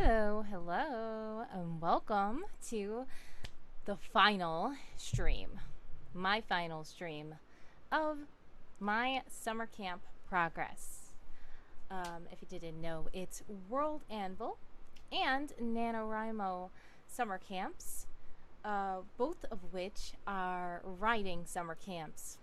Hello, and welcome to the final stream, my final stream of my summer camp progress. If you didn't know, it's World Anvil and NaNoWriMo summer camps, both of which are writing summer camps.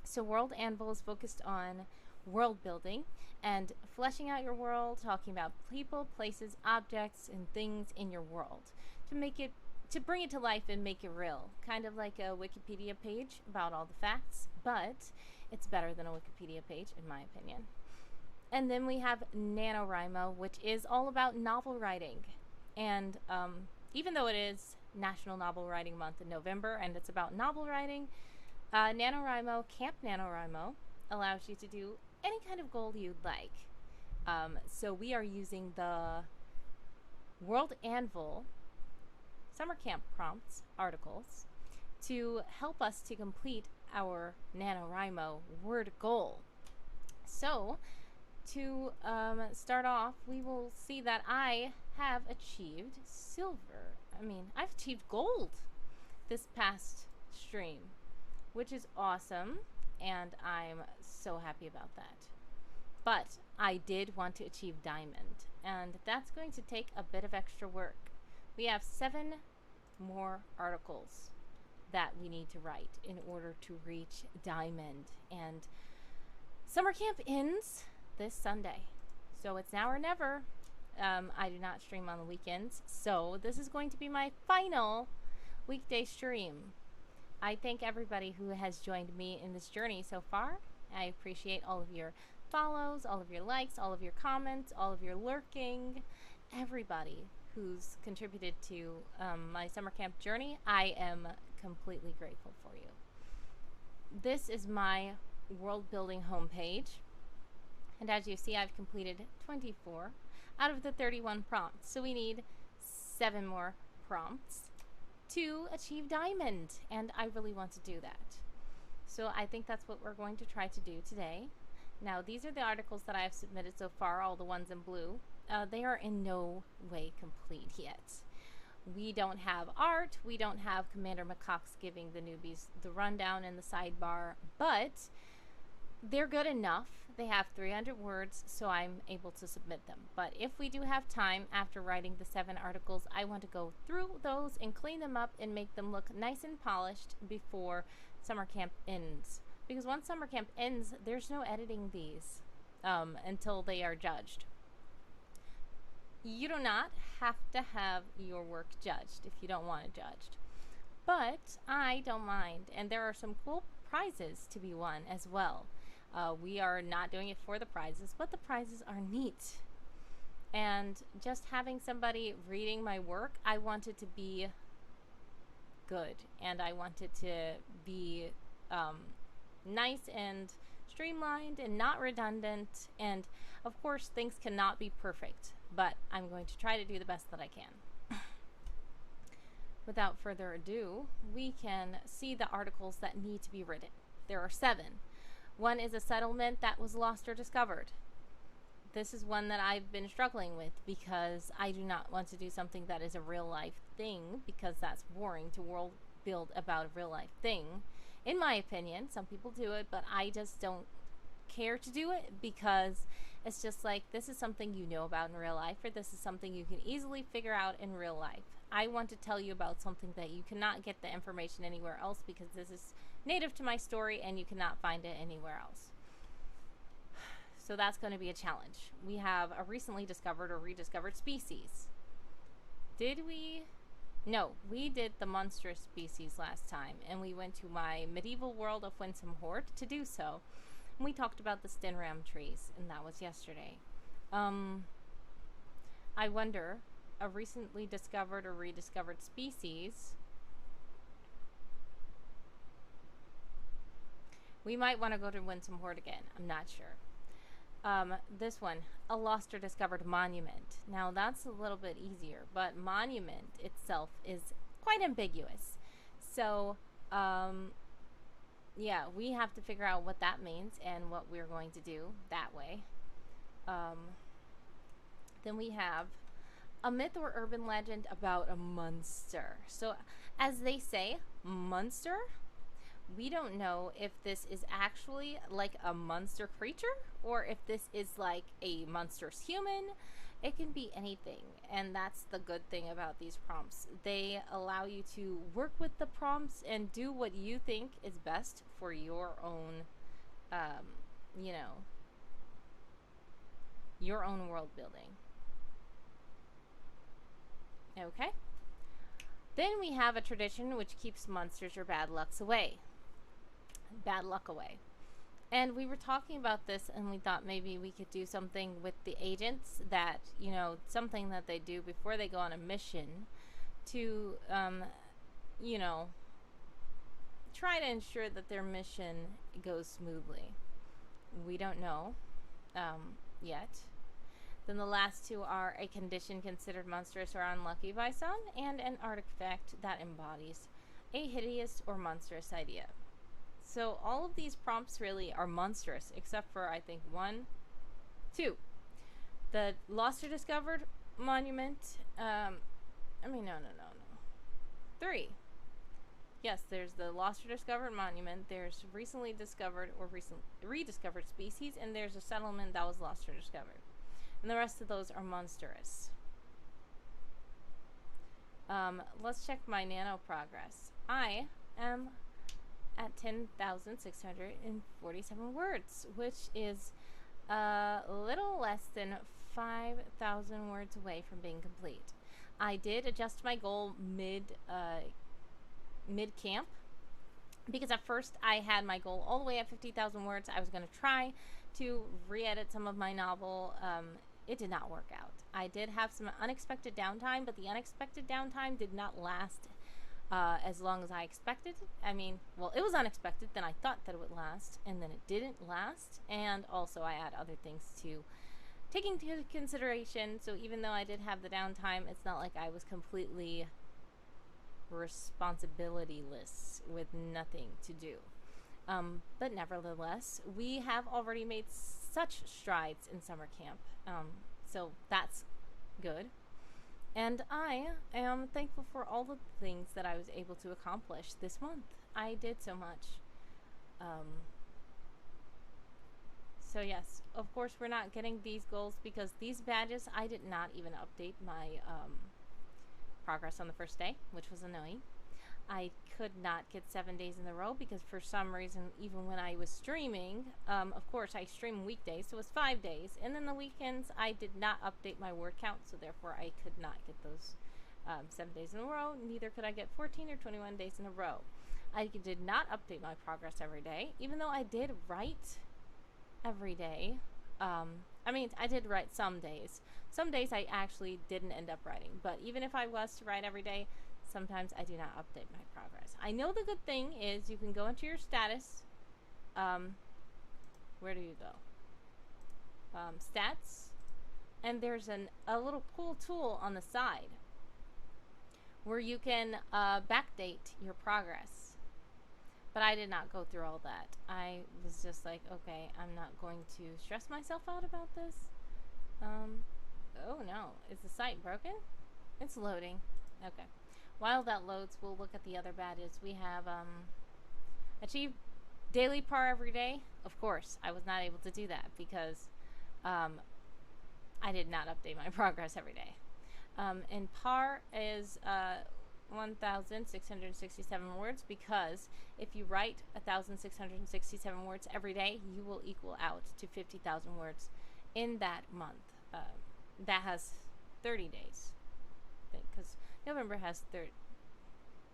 So World Anvil is focused on world building and fleshing out your world, talking about people, places, objects, and things in your world to bring it to life and make it real. Kind of like a Wikipedia page about all the facts, but it's better than a Wikipedia page in my opinion. And then we have NaNoWriMo, which is all about novel writing. And even though it is National Novel Writing Month in November and it's about novel writing, NaNoWriMo, Camp NaNoWriMo, allows you to do any kind of goal you'd like. So we are using the World Anvil summer camp prompts articles to help us to complete our NaNoWriMo word goal. So to start off, we will see that I have achieved silver. I've achieved gold this past stream, which is awesome, and I'm so happy about that. But I did want to achieve diamond, and that's going to take a bit of extra work. We have 7 more articles that we need to write in order to reach diamond, and summer camp ends this Sunday, so it's now or never. I do not stream on the weekends, so this is going to be my final weekday stream. I thank everybody who has joined me in this journey so far. I appreciate all of your follows, all of your likes, all of your comments, all of your lurking, everybody who's contributed to my summer camp journey. I am completely grateful for you. This is my world building homepage, and as you see, I've completed 24 out of the 31 prompts, so we need 7 more prompts to achieve diamond, and I really want to do that. So I think that's what we're going to try to do today. Now, these are the articles that I have submitted so far, all the ones in blue. They are in no way complete yet. We don't have art, we don't have Commander McCox giving the newbies the rundown in the sidebar, but they're good enough. They have 300 words, so I'm able to submit them. But if we do have time after writing the 7 articles, I want to go through those and clean them up and make them look nice and polished before summer camp ends. Because once summer camp ends, there's no editing these until they are judged. You do not have to have your work judged if you don't want it judged. But I don't mind, and there are some cool prizes to be won as well. We are not doing it for the prizes, but the prizes are neat. And just having somebody reading my work, I want it to be good, and I want it to be nice and streamlined and not redundant. And of course, things cannot be perfect, but I'm going to try to do the best that I can. Without further ado, we can see the articles that need to be written. There are 7. One is a settlement that was lost or discovered. This is one that I've been struggling with because I do not want to do something that is a real life thing, because that's boring to world build about a real life thing. In my opinion, some people do it, but I just don't care to do it, because it's just like, this is something you know about in real life, or this is something you can easily figure out in real life. I want to tell you about something that you cannot get the information anywhere else, because this is native to my story and you cannot find it anywhere else. So that's going to be a challenge. We have a recently discovered or rediscovered species. Did we? No, we did the monstrous species last time, and we went to my medieval world of Winsome Horde to do so. And we talked about the Stenram trees, and that was yesterday. I wonder, a recently discovered or rediscovered species, we might want to go to Winsome Horde again. I'm not sure. This one, a lost or discovered monument. Now that's a little bit easier, but monument itself is quite ambiguous. So, yeah, we have to figure out what that means and what we're going to do that way. Then we have A myth or urban legend about a monster. So, as they say, monster, we don't know if this is actually like a monster creature or if this is like a monstrous human. It can be anything, and that's the good thing about these prompts. They allow you to work with the prompts and do what you think is best for your own, um, you know, your own world building. Okay? Then we have a tradition which keeps monsters or bad lucks away. Bad luck away. And we were talking about this, and we thought maybe we could do something with the agents that, you know, something that they do before they go on a mission to, you know, try to ensure that their mission goes smoothly. We don't know yet. Then the last two are a condition considered monstrous or unlucky by some, and an artifact that embodies a hideous or monstrous idea. So all of these prompts really are monstrous, except for, I think, 1, 2. The Lost or Discovered Monument. No. 3. Yes, there's the Lost or Discovered Monument. There's recently discovered or recently rediscovered species, and there's a settlement that was lost or discovered. And the rest of those are monstrous. Let's check my Nano Progress. I am at 10,647 words, which is a little less than 5,000 words away from being complete. I did adjust my goal mid camp, because at first I had my goal all the way at 50,000 words. I was going to try to re-edit some of my novel. It did not work out. I did have some unexpected downtime, but the unexpected downtime did not last as long as I expected. I mean, well, it was unexpected. Then I thought that it would last, and then it didn't last. And also I had other things to take into consideration. So even though I did have the downtime, it's not like I was completely responsibilityless with nothing to do. But nevertheless, we have already made such strides in summer camp. So that's good. And I am thankful for all the things that I was able to accomplish this month. I did so much. So yes, of course we're not getting these goals because these badges, I did not even update my progress on the first day, which was annoying. I could not get 7 days in a row because for some reason, even when I was streaming, of course I stream weekdays, so it was 5 days. And then the weekends, I did not update my word count, so therefore I could not get those 7 days in a row. Neither could I get 14 or 21 days in a row. I did not update my progress every day, even though I did write every day. I did write some days. Some days I actually didn't end up writing, but even if I was to write every day, sometimes I do not update my progress. I know the good thing is you can go into your status. Where do you go? Stats. And there's a little pull tool on the side where you can backdate your progress. But I did not go through all that. I was just like, okay, I'm not going to stress myself out about this. Oh no, is the site broken? It's loading. Okay. While that loads, we'll look at the other badges. We have achieve daily par every day. Of course, I was not able to do that because I did not update my progress every day. And par is 1,667 words because if you write 1,667 words every day, you will equal out to 50,000 words in that month. That has 30 days. Because November has 30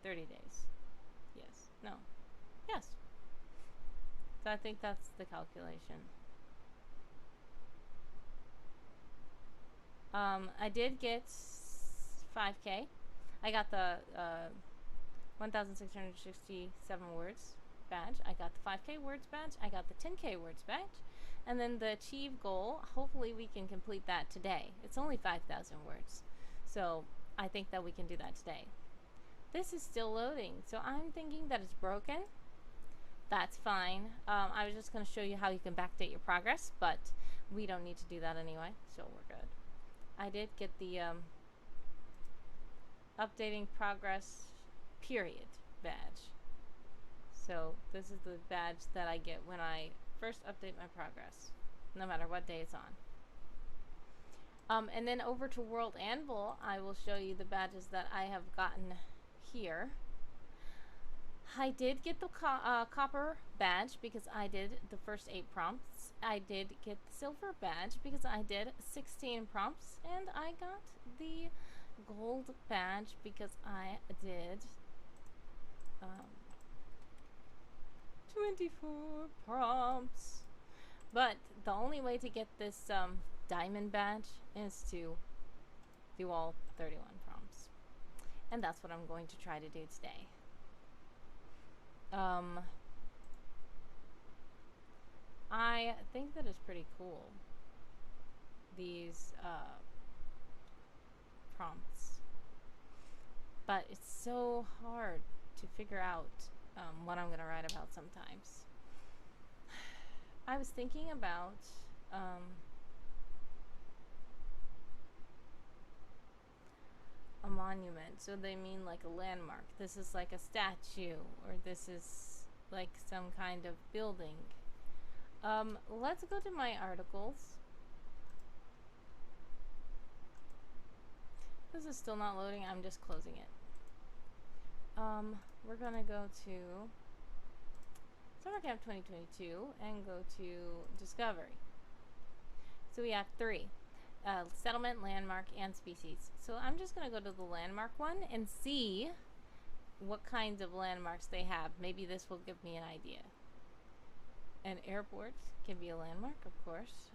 days. Yes. No. Yes. So I think that's the calculation. I did get 5K. I got the 1,667 words badge. I got the 5K words badge. I got the 10K words badge. And then the achieve goal, hopefully we can complete that today. It's only 5,000 words. So I think that we can do that today. This is still loading, so I'm thinking that it's broken. That's fine. I was just going to show you how you can backdate your progress, but we don't need to do that anyway, so we're good. I did get the updating progress period badge. So this is the badge that I get when I first update my progress, no matter what day it's on. And then over to World Anvil, I will show you the badges that I have gotten here. I did get the copper badge because I did the first 8 prompts. I did get the silver badge because I did 16 prompts. And I got the gold badge because I did 24 prompts. But the only way to get this diamond badge is to do all 31 prompts. And that's what I'm going to try to do today. I think that is pretty cool, these prompts. But it's so hard to figure out what I'm going to write about sometimes. I was thinking about a monument. So they mean like a landmark. This is like a statue, or this is like some kind of building. Let's go to my articles. This is still not loading. I'm just closing it. We're gonna go to Summer Camp 2022 and go to Discovery. So we have 3. Settlement, landmark, and species. So I'm just going to go to the landmark one and see what kinds of landmarks they have. Maybe this will give me an idea. An airport can be a landmark, of course.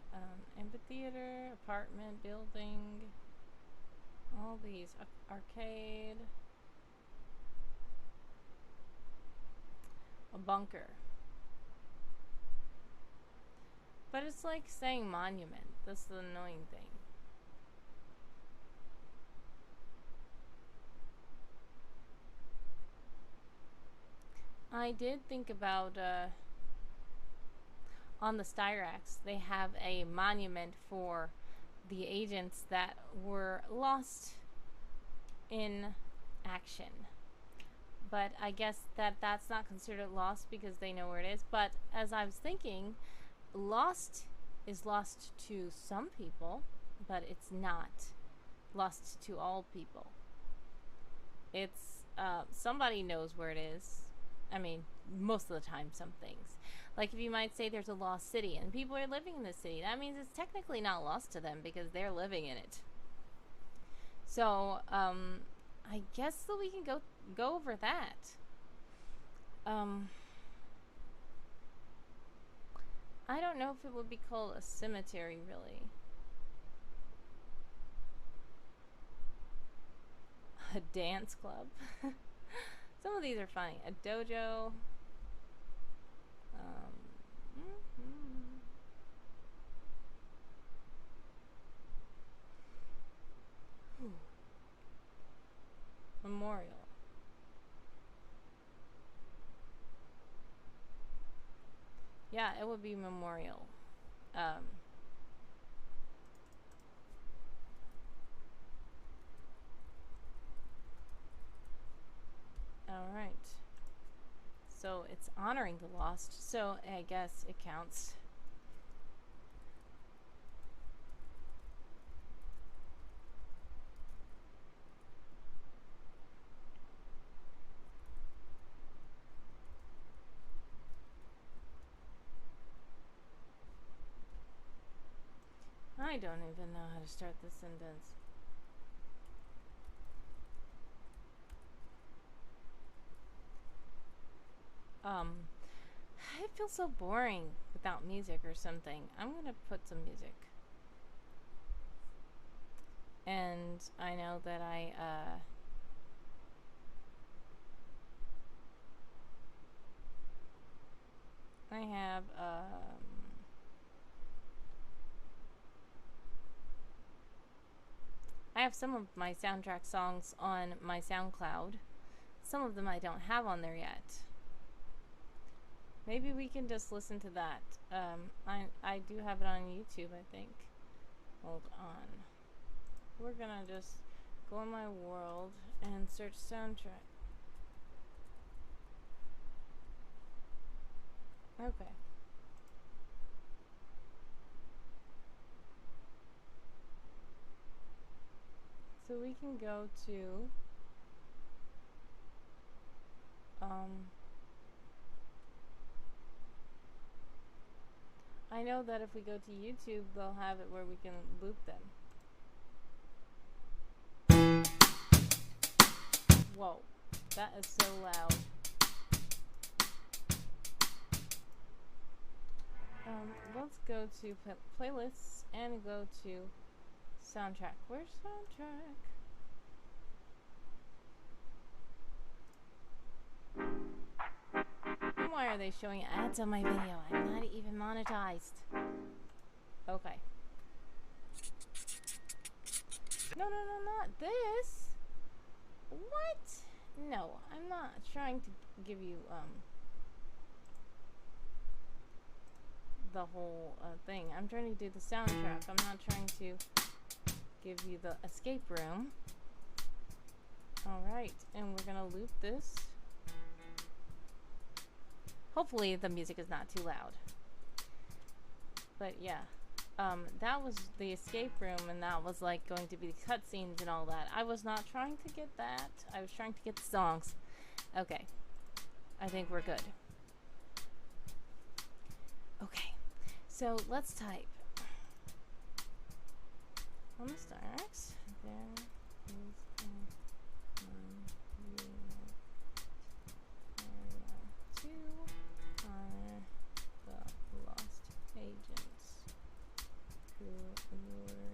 Amphitheater, apartment, building, all these. Arcade. A bunker. But it's like saying monument. That's the annoying thing. I did think about, on the Styrax, they have a monument for the agents that were lost in action. But I guess that's not considered lost because they know where it is. But as I was thinking, lost is lost to some people, but it's not lost to all people. It's, somebody knows where it is. I mean, most of the time, some things. Like if you might say there's a lost city and people are living in the city, that means it's technically not lost to them because they're living in it. So, I guess that we can go over that. I don't know if it would be called a cemetery, really. A dance club. Some of these are funny. A dojo. Memorial. Yeah, it would be memorial. Alright. So it's honoring the lost, so I guess it counts. I don't even know how to start this sentence. It feels so boring without music or something. I'm gonna put some music. And I know that I have I have some of my soundtrack songs on my SoundCloud. Some of them I don't have on there yet. Maybe we can just listen to that. I do have it on YouTube, I think. Hold on. We're gonna just go on my world and search soundtrack. Okay. So we can go to I know that if we go to YouTube, they'll have it where we can loop them. Whoa, that is so loud. Let's go to playlists and go to soundtrack. Where's soundtrack? Why are they showing ads on my video? I'm not even monetized. Okay. No, not this. What? No, I'm not trying to give you, the whole thing. I'm trying to do the soundtrack. I'm not trying to give you the escape room. Alright, and we're gonna loop this. Hopefully the music is not too loud. But yeah, that was the escape room, and that was like going to be the cutscenes and all that. I was not trying to get that. I was trying to get the songs. Okay, I think we're good. Okay, so let's type on the stars. There is a monument to honor the lost agents who were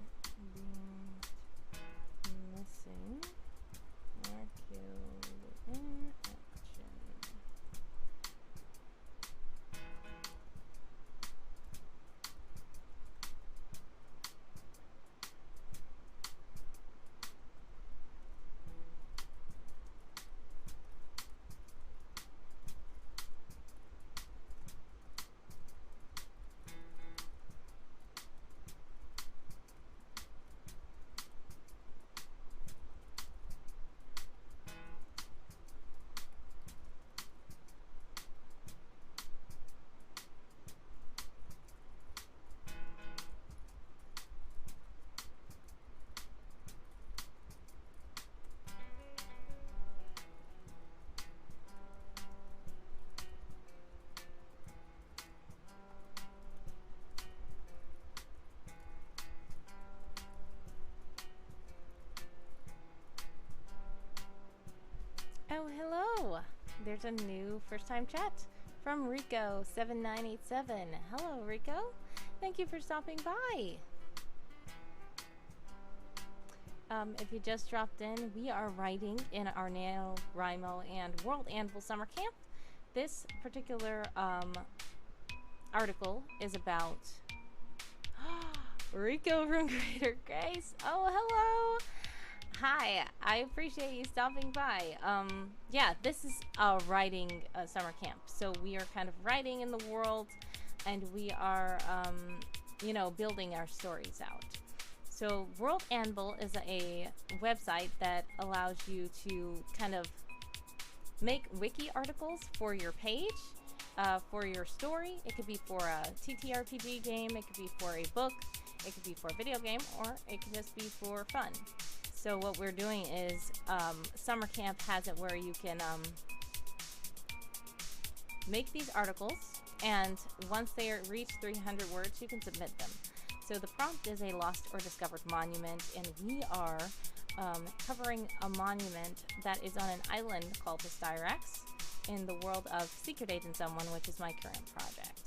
deemed missing or killed in action. Oh, hello! There's a new first-time chat from Rico7987. Hello, Rico. Thank you for stopping by. If you just dropped in, we are writing in our NaNoWriMo and World Anvil Summer Camp. This particular article is about Rico from Greater Grace. Oh, hello! Hi, I appreciate you stopping by. Yeah, this is a writing summer camp. So we are kind of writing in the world, and we are, you know, building our stories out. So World Anvil is a website that allows you to kind of make wiki articles for your page, for your story. It could be for a TTRPG game, it could be for a book, it could be for a video game, or it could just be for fun. So what we're doing is, Summer Camp has it where you can make these articles, and once they reach 300 words, you can submit them. So the prompt is a lost or discovered monument, and we are covering a monument that is on an island called the Styrax in the world of Secret Agent Someone, which is my current project.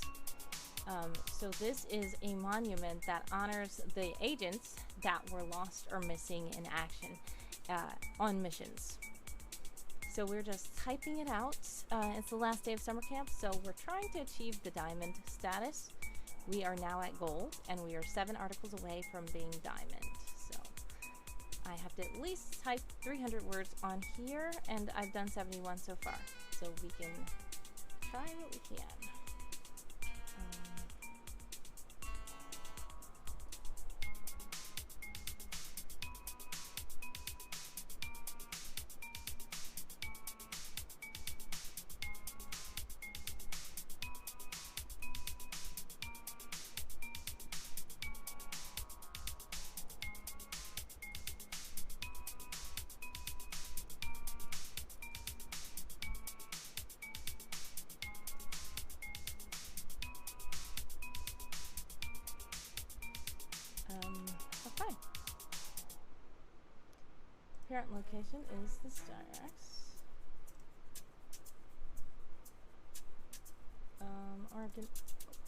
So this is a monument that honors the agents that were lost or missing in action on missions. So we're just typing it out. It's the last day of summer camp, so we're trying to achieve the diamond status. We are now at gold, and we are 7 articles away from being diamond. So I have to at least type 300 words on here, and I've done 71 so far. So we can try what we can. Parent location is the Styrax.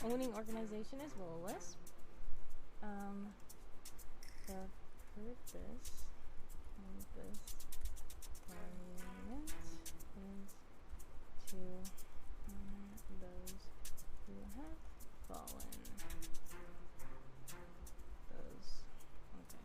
Owning organization is Will-O-Wisp. The purpose of this monument is to honor those who have fallen. Those. Okay.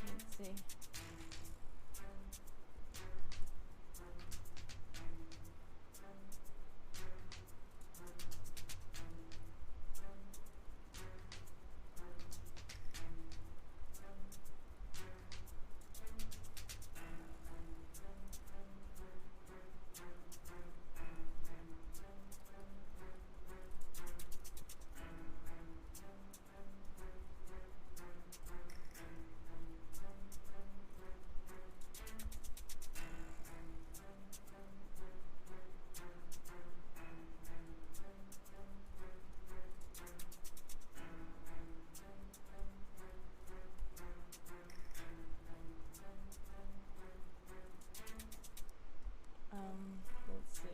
Let's see. Let's see.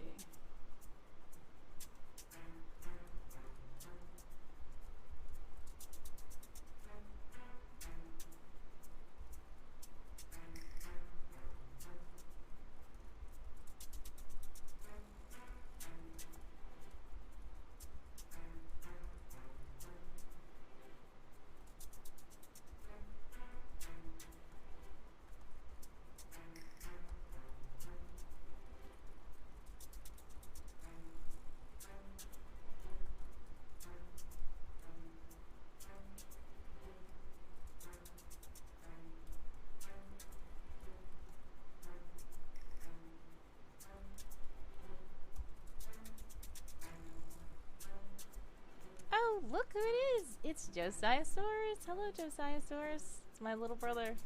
Oh, look who it is! It's Josiahsaurus. Hello, Josiahsaurus. It's my little brother.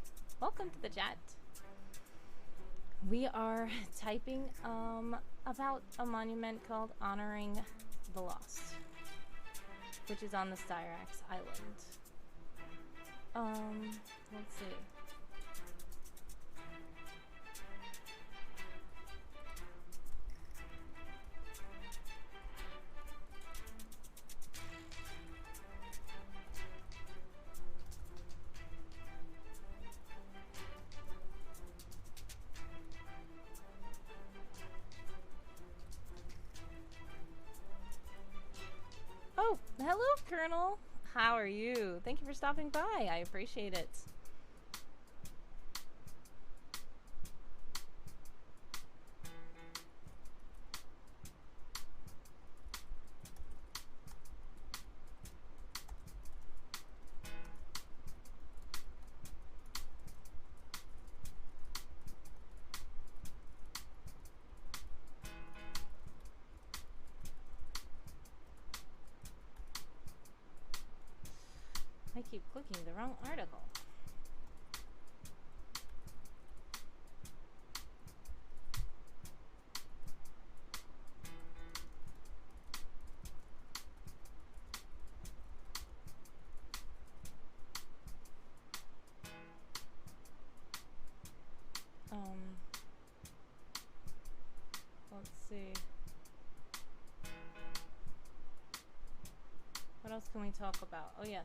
Welcome to the chat. We are typing about a monument called Honoring the Lost, which is on the Styrax Island. Let's see. Oh, hello, Colonel. How are you? Thank you for stopping by. I appreciate it. I keep clicking the wrong article. Let's see. What else can we talk about? Oh, yes.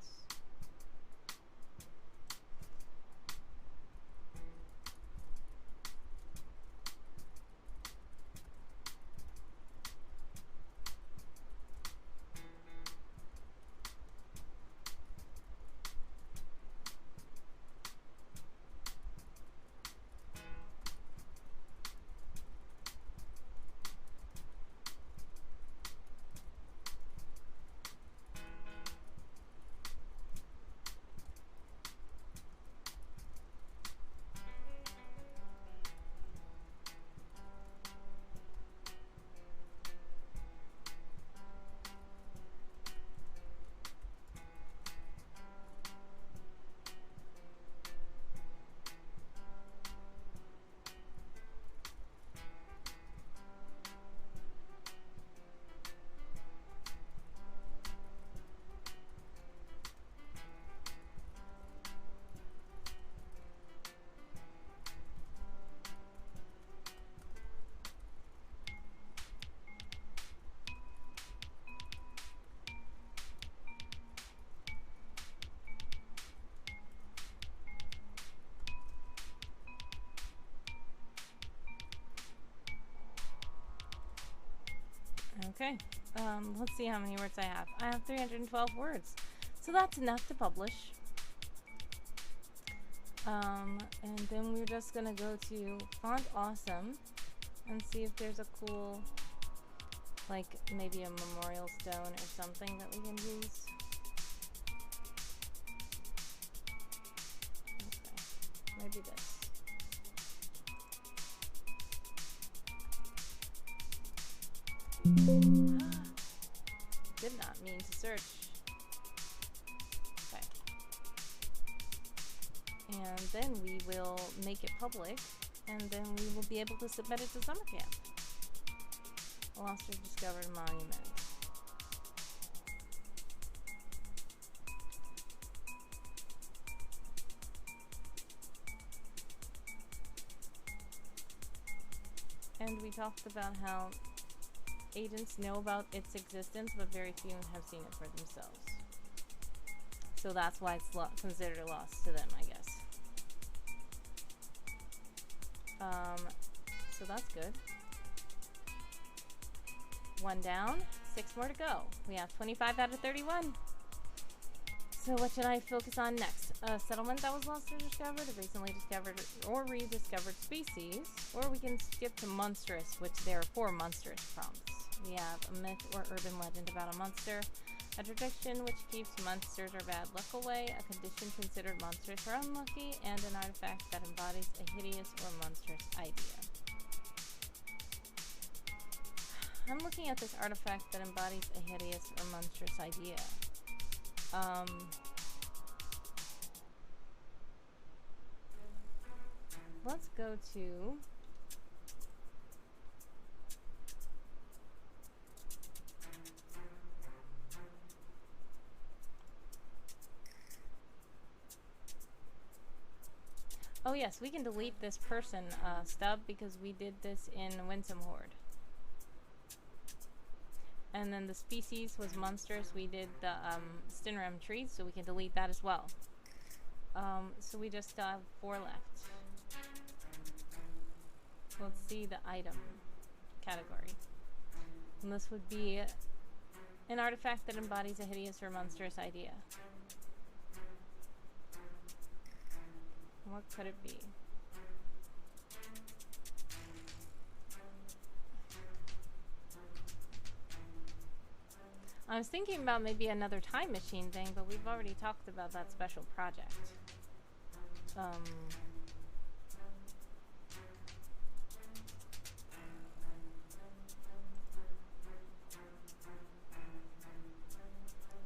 Okay. Let's see how many words I have. I have 312 words. So that's enough to publish. And then we're just gonna go to Font Awesome and see if there's a cool, like maybe a memorial stone or something that we can use. Okay, maybe this. Did not mean to search. Okay. And then we will make it public, and then we will be able to submit it to summer camp. Lost or discovered monument. And we talked about how agents know about its existence, but very few have seen it for themselves. So that's why it's considered a loss to them, I guess. So that's good. 1 down, 6 more to go. We have 25 out of 31. So what should I focus on next? A settlement that was lost or discovered, a recently discovered or rediscovered species, or we can skip to monstrous, which there are 4 monstrous prompts. We have a myth or urban legend about a monster, a tradition which keeps monsters or bad luck away, a condition considered monstrous or unlucky, and an artifact that embodies a hideous or monstrous idea. I'm looking at this artifact that embodies a hideous or monstrous idea. Let's go to oh yes, we can delete this person stub because we did this in Winsome Horde. And then the species was monstrous. We did the Stinram tree, so we can delete that as well. So we just still have 4 left. Let's see the item category. And this would be an artifact that embodies a hideous or monstrous idea. What could it be? I was thinking about maybe another time machine thing, but we've already talked about that special project.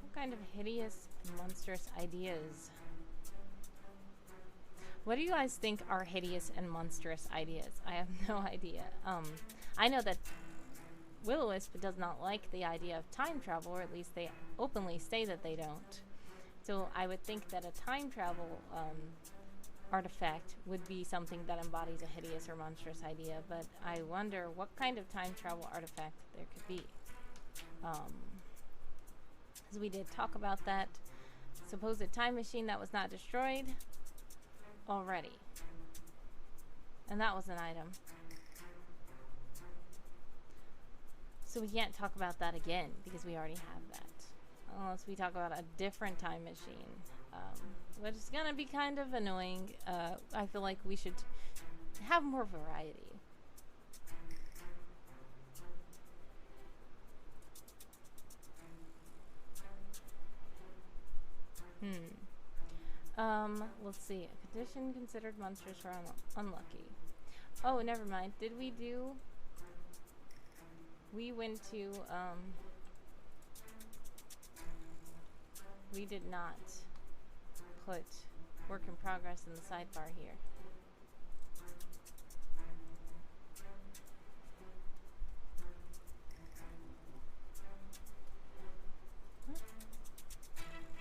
What kind of hideous, monstrous ideas? What do you guys think are hideous and monstrous ideas? I have no idea. I know that Will-O-Wisp does not like the idea of time travel, or at least they openly say that they don't. So I would think that a time travel artifact would be something that embodies a hideous or monstrous idea, but I wonder what kind of time travel artifact there could be. Because we did talk about that supposed time machine that was not destroyed already. And that was an item. So we can't talk about that again because we already have that. Unless we talk about a different time machine. Which is gonna be kind of annoying. I feel like we should have more variety. Let's see. A condition considered monstrous or unlucky. Oh, never mind. Did we do... We went to, we did not put work in progress in the sidebar here.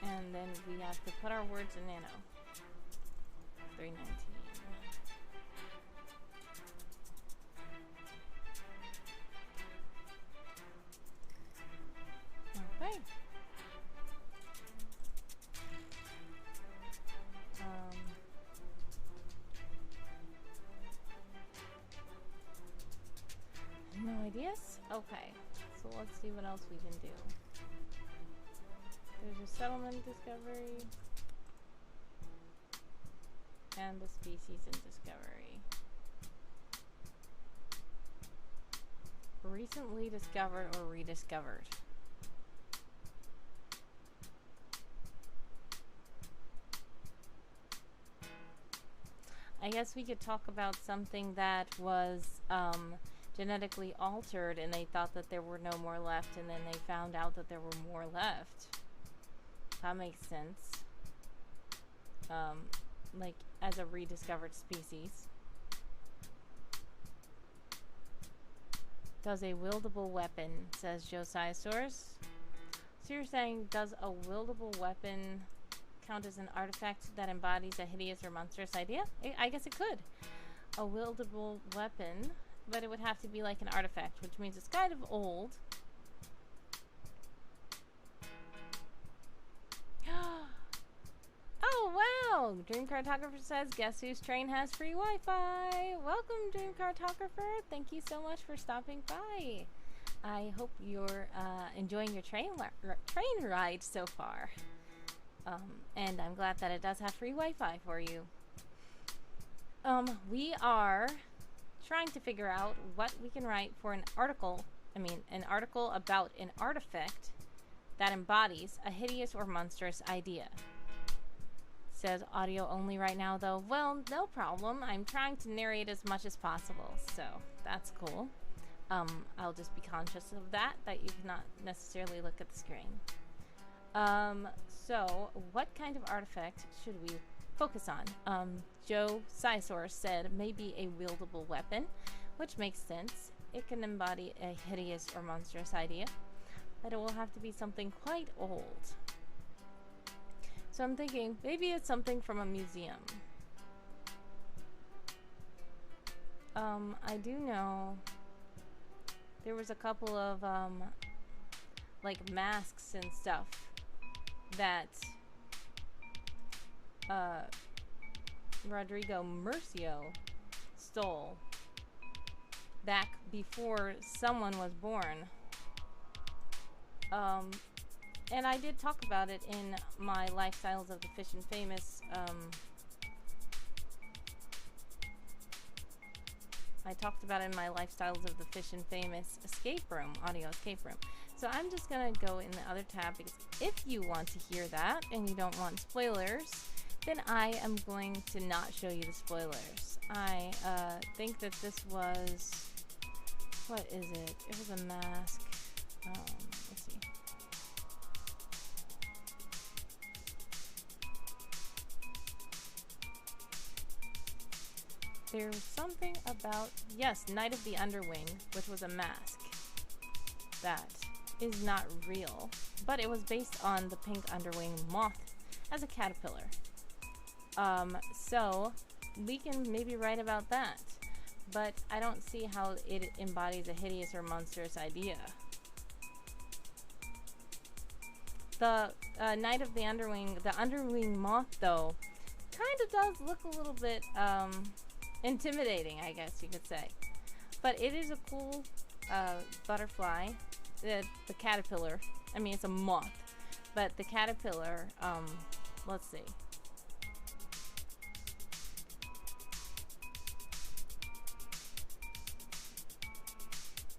And then we have to put our words in Nano. 319. Okay. No ideas? Okay. So So let's see what else we can do. There's a settlement discovery. And the species in discovery. Recently discovered or rediscovered. I guess we could talk about something that was genetically altered and they thought that there were no more left, and then they found out that there were more left. That makes sense. Like as a rediscovered species. Does a wieldable weapon, says Josiasaurus. So you're saying, does a wieldable weapon count as an artifact that embodies a hideous or monstrous idea? I guess it could. A wieldable weapon, but it would have to be like an artifact, which means it's kind of old. Oh wow! Dream Cartographer says, guess whose train has free Wi-Fi? Welcome, Dream Cartographer. Thank you so much for stopping by. I hope you're enjoying your train ride so far. And I'm glad that it does have free Wi-Fi for you. We are trying to figure out what we can write for an article about an artifact that embodies a hideous or monstrous idea. Says audio only right now though. Well, no problem. I'm trying to narrate as much as possible, so that's cool. I'll just be conscious of that you cannot necessarily look at the screen. So what kind of artifact should we focus on? Joe Sisaur said maybe a wieldable weapon, which makes sense. It can embody a hideous or monstrous idea, but it will have to be something quite old. So I'm thinking maybe it's something from a museum. I do know there was a couple of like masks and stuff that Rodrigo Murcio stole back before someone was born. And I did talk about it in my Lifestyles of the Fish and Famous. I talked about it in my Lifestyles of the Fish and Famous escape room, audio escape room. So I'm just going to go in the other tab, because if you want to hear that and you don't want spoilers, then I am going to not show you the spoilers. I think that this was... what is it? It was a mask. Let's see. There's something about... yes, Night of the Underwing, which was a mask. That is not real, but it was based on the pink underwing moth as a caterpillar. So we can maybe write about that, but I don't see how it embodies a hideous or monstrous idea. The Night of the Underwing moth, though, kind of does look a little bit intimidating, I guess you could say. But it is a cool butterfly. The caterpillar, I mean, it's a moth, but the caterpillar, let's see.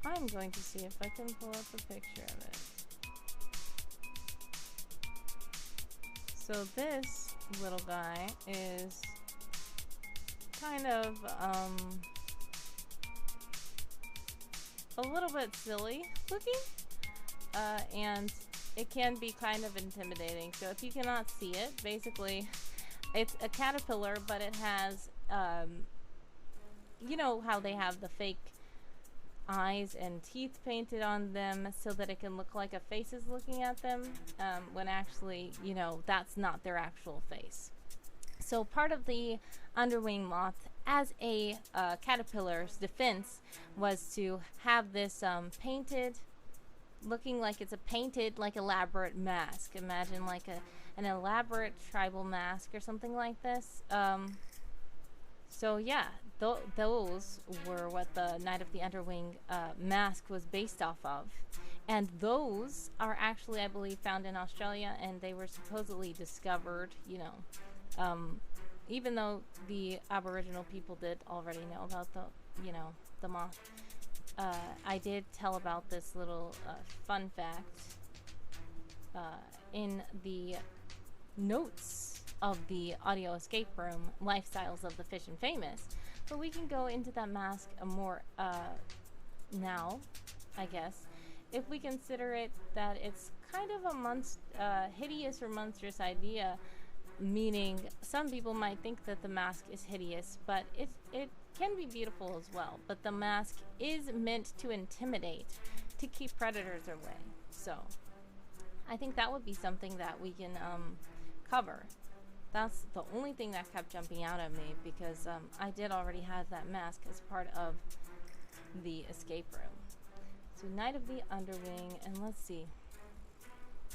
I'm going to see if I can pull up a picture of it. So this little guy is kind of a little bit silly looking, and it can be kind of intimidating. So if you cannot see it, basically it's a caterpillar, but it has you know how they have the fake eyes and teeth painted on them so that it can look like a face is looking at them, when actually, you know, that's not their actual face. So part of the underwing moth as a caterpillar's defense was to have this painted, looking like it's a painted, like, elaborate mask. Imagine like an elaborate tribal mask or something like this. So yeah, those were what the Night of the Underwing mask was based off of. And those are actually, I believe, found in Australia, and they were supposedly discovered, even though the Aboriginal people did already know about the moth. I did tell about this little fun fact in the notes of the audio escape room, Lifestyles of the Fish and Famous. But we can go into that mask more now, I guess, if we consider it that it's kind of a hideous or monstrous idea, meaning some people might think that the mask is hideous, but it can be beautiful as well. But the mask is meant to intimidate, to keep predators away. So I think that would be something that we can cover. That's the only thing that kept jumping out at me, because I did already have that mask as part of the escape room. So Night of the Underwing, and let's see.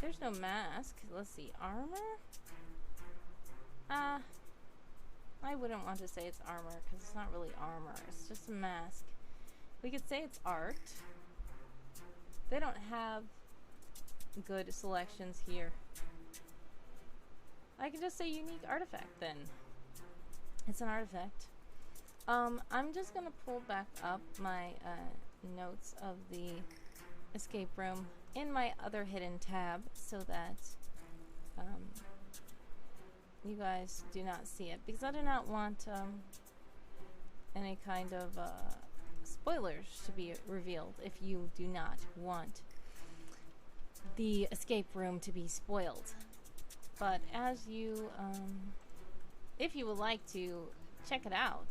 There's no mask. Let's see. Armor? I wouldn't want to say it's armor, because it's not really armor. It's just a mask. We could say it's art. They don't have good selections here. I can just say unique artifact then. It's an artifact. I'm just gonna pull back up my notes of the escape room in my other hidden tab so that you guys do not see it, because I do not want any kind of spoilers to be revealed if you do not want the escape room to be spoiled. But as you, if you would like to check it out,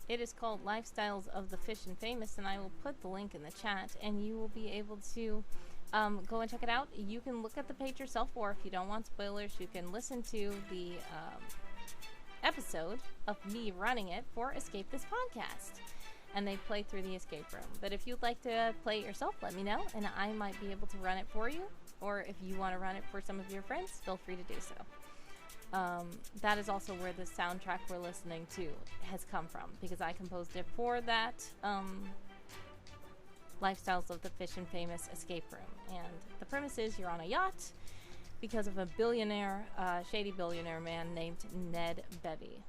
it is called Lifestyles of the Fish and Famous, and I will put the link in the chat, and you will be able to go and check it out. You can look at the page yourself, or if you don't want spoilers, you can listen to the episode of me running it for Escape This Podcast, and they play through the escape room. But if you'd like to play it yourself, let me know, and I might be able to run it for you. Or if you want to run it for some of your friends, feel free to do so. That is also where the soundtrack we're listening to has come from, because I composed it for that Lifestyles of the Fish and Famous escape room. And the premise is you're on a yacht because of a billionaire, shady billionaire man named Ned Bevy.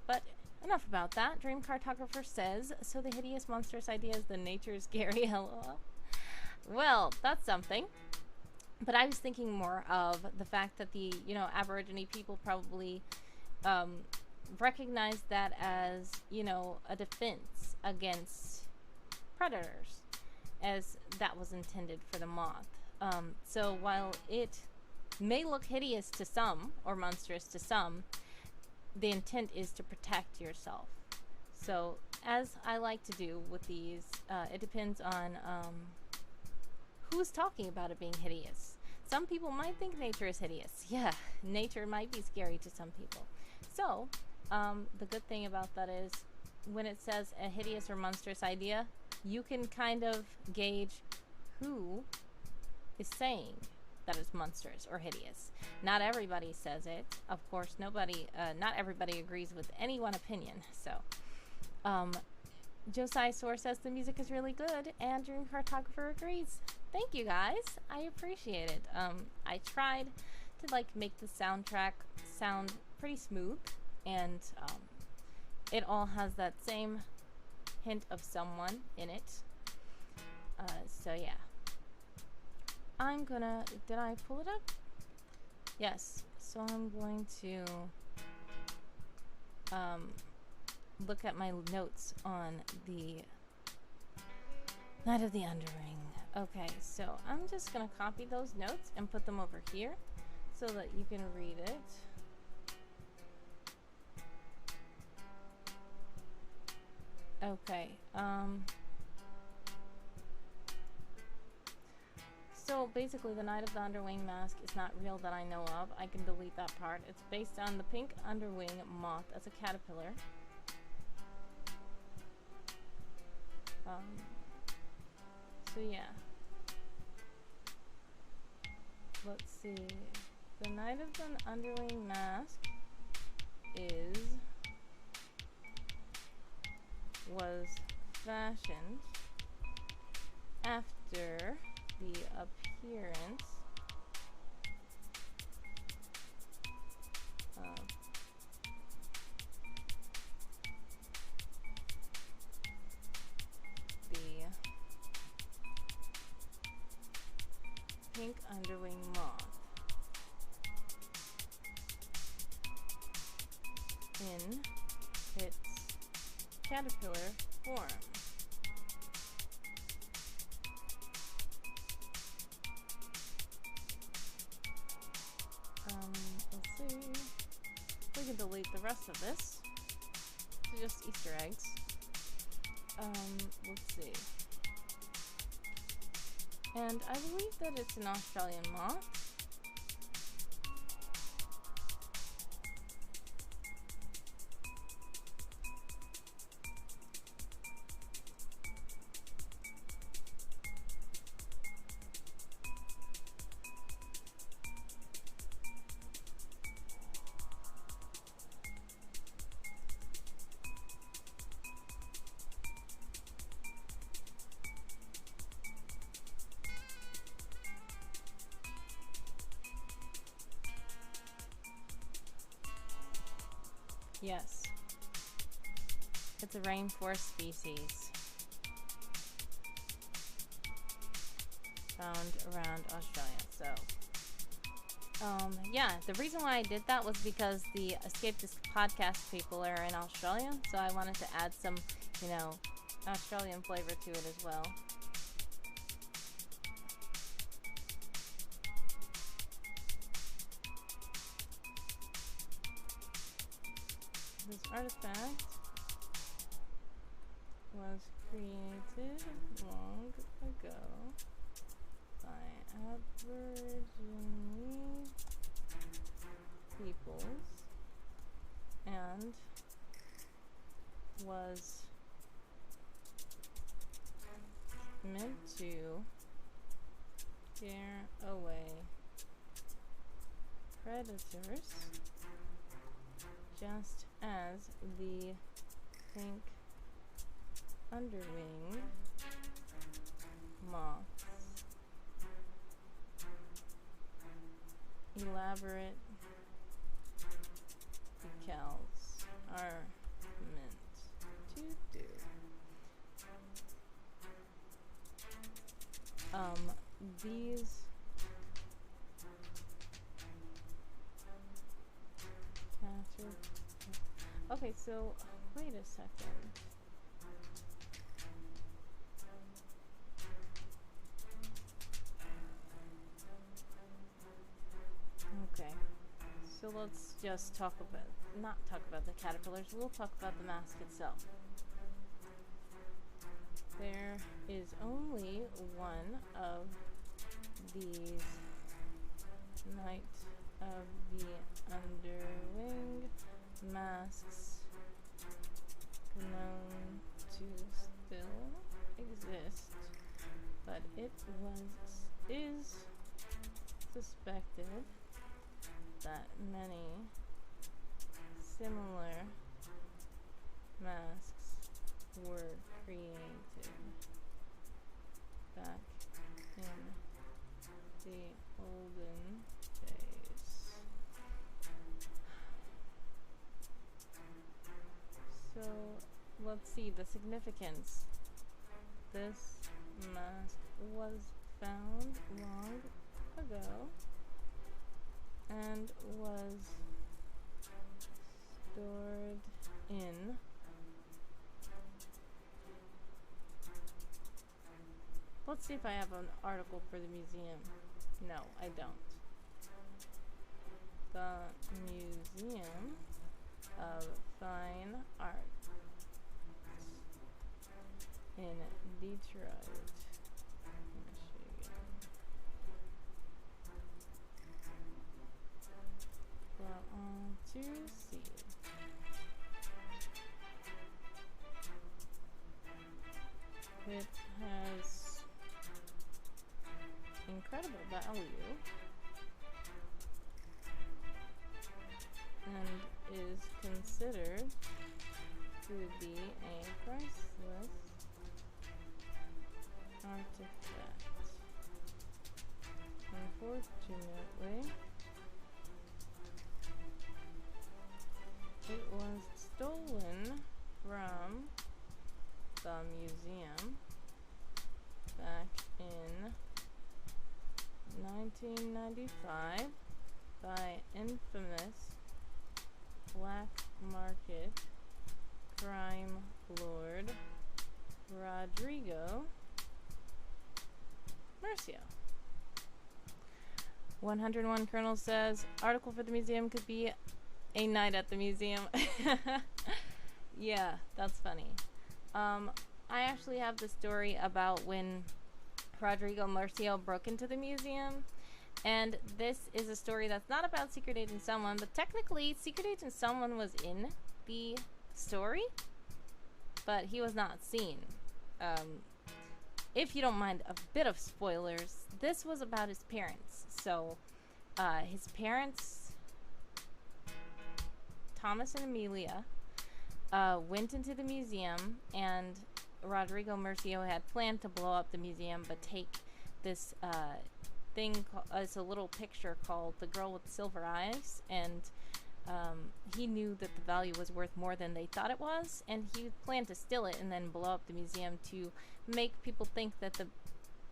But enough about that. Dream Cartographer says, so the hideous monstrous idea is the nature is scary, lol. Well, that's something. But I was thinking more of the fact that the, Aborigine people probably recognized that as, a defense against predators, as that was intended for the moth. So while it may look hideous to some, or monstrous to some, the intent is to protect yourself. So, as I like to do with these, it depends on who's talking about it being hideous. Some people might think nature is hideous. Yeah, nature might be scary to some people. So, the good thing about that is when it says a hideous or monstrous idea, you can kind of gauge who is saying that it's monstrous or hideous. Not everybody says it. Of course, not everybody agrees with any one opinion. So, Josiah Soar says the music is really good, and Dream Cartographer agrees. Thank you guys. I appreciate it. I tried to make the soundtrack sound pretty smooth, and it all has that same hint of someone in it. So yeah. I'm gonna, did I pull it up? Yes. So I'm going to look at my notes on the Night of the Underwing. Okay, so I'm just gonna copy those notes and put them over here so that you can read it. Okay, so basically the Night of the Underwing mask is not real that I know of. I can delete that part. It's based on the pink underwing moth as a caterpillar. So yeah. Let's see. The Night of the Underwing mask was fashioned after the appearance of the pink underwing moth in its caterpillar form. Let's see. We can delete the rest of this. It's just Easter eggs. Let's see. And I believe that it's an Australian moth. Yes. It's a rainforest species found around Australia. So, yeah, the reason why I did that was because the Escape This podcast people are in Australia, so I wanted to add some, you know, Australian flavor to it as well. This artifact was created long ago by Aboriginal peoples and was meant to scare away predators, just as the pink underwing moth's elaborate decals are meant to do. These okay, so wait a second. Okay, so let's just not talk about the caterpillars, we'll talk about the mask itself. There is only one of these Night of the Underwing masks known to still exist, but it is suspected that many similar masks were created back in the olden days. So let's see the significance. This mask was found long ago and was stored in let's see if I have an article for the museum. No, I don't. The Museum of Fine Arts in Detroit, Michigan. Well, to see. It has incredible value and is considered to be a priceless artifact. Unfortunately, it was stolen from the museum back in 1995 by infamous black market crime lord Rodrigo Murcio. 101 Colonel says, article for the museum could be a night at the museum. Yeah, that's funny. I actually have the story about when Rodrigo Murcio broke into the museum. And this is a story that's not about Secret Agent Someone, but technically Secret Agent Someone was in the story, but he was not seen. If you don't mind a bit of spoilers, this was about his parents. So, his parents, Thomas and Amelia, went into the museum, and Rodrigo Murcio had planned to blow up the museum, but take this thing. It's a little picture called "The Girl with Silver Eyes," and he knew that the value was worth more than they thought it was, and he planned to steal it and then blow up the museum to make people think that the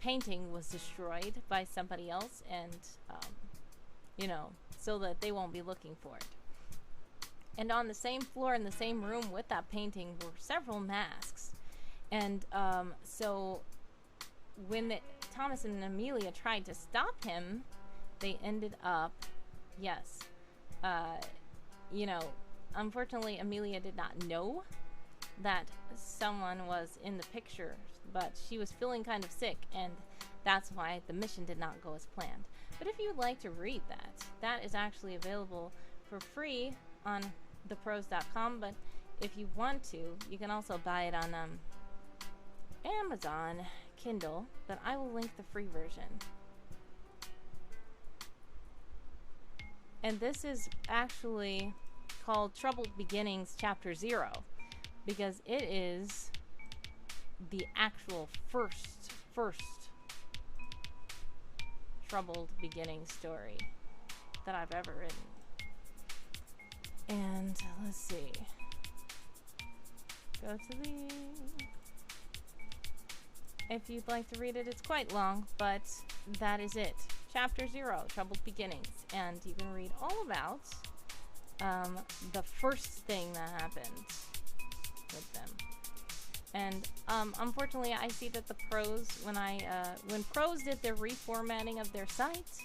painting was destroyed by somebody else, and you know, so that they won't be looking for it. And on the same floor in the same room with that painting were several masks. And so when Thomas and Amelia tried to stop him, they ended up, yes, you know, unfortunately Amelia did not know that someone was in the picture, but she was feeling kind of sick, and that's why the mission did not go as planned. But if you'd like to read that, that is actually available for free on thepros.com, but if you want to, you can also buy it on Amazon Kindle, but I will link the free version. And this is actually called Troubled Beginnings Chapter 0, because it is the actual first Troubled Beginning story that I've ever written. And let's see. Go to the... If you'd like to read it, it's quite long, but that is it. Chapter 0, Troubled Beginnings. And you can read all about the first thing that happened with them. And unfortunately, I see that the pros, when pros did their reformatting of their site,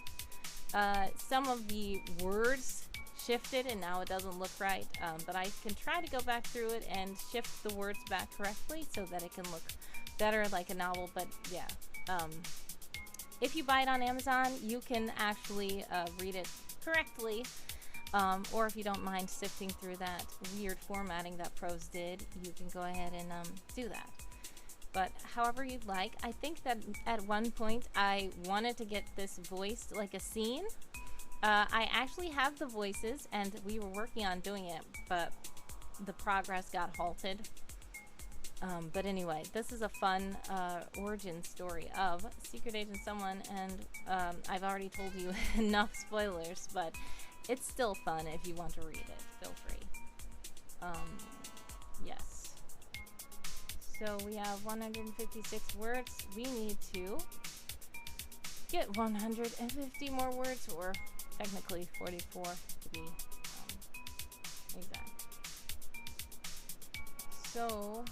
some of the words shifted and now it doesn't look right. But I can try to go back through it and shift the words back correctly so that it can look better like a novel. But yeah, if you buy it on Amazon, you can actually read it correctly. Or if you don't mind sifting through that weird formatting that pros did, you can go ahead and do that. But however you'd like. I think that at one point I wanted to get this voiced like a scene. I actually have the voices and we were working on doing it, but the progress got halted. But anyway, this is a fun origin story of Secret Agent Someone, and I've already told you enough spoilers, but it's still fun if you want to read it. Feel free. Yes. So we have 156 words. We need to get 150 more words, or technically 44 to be exact. So,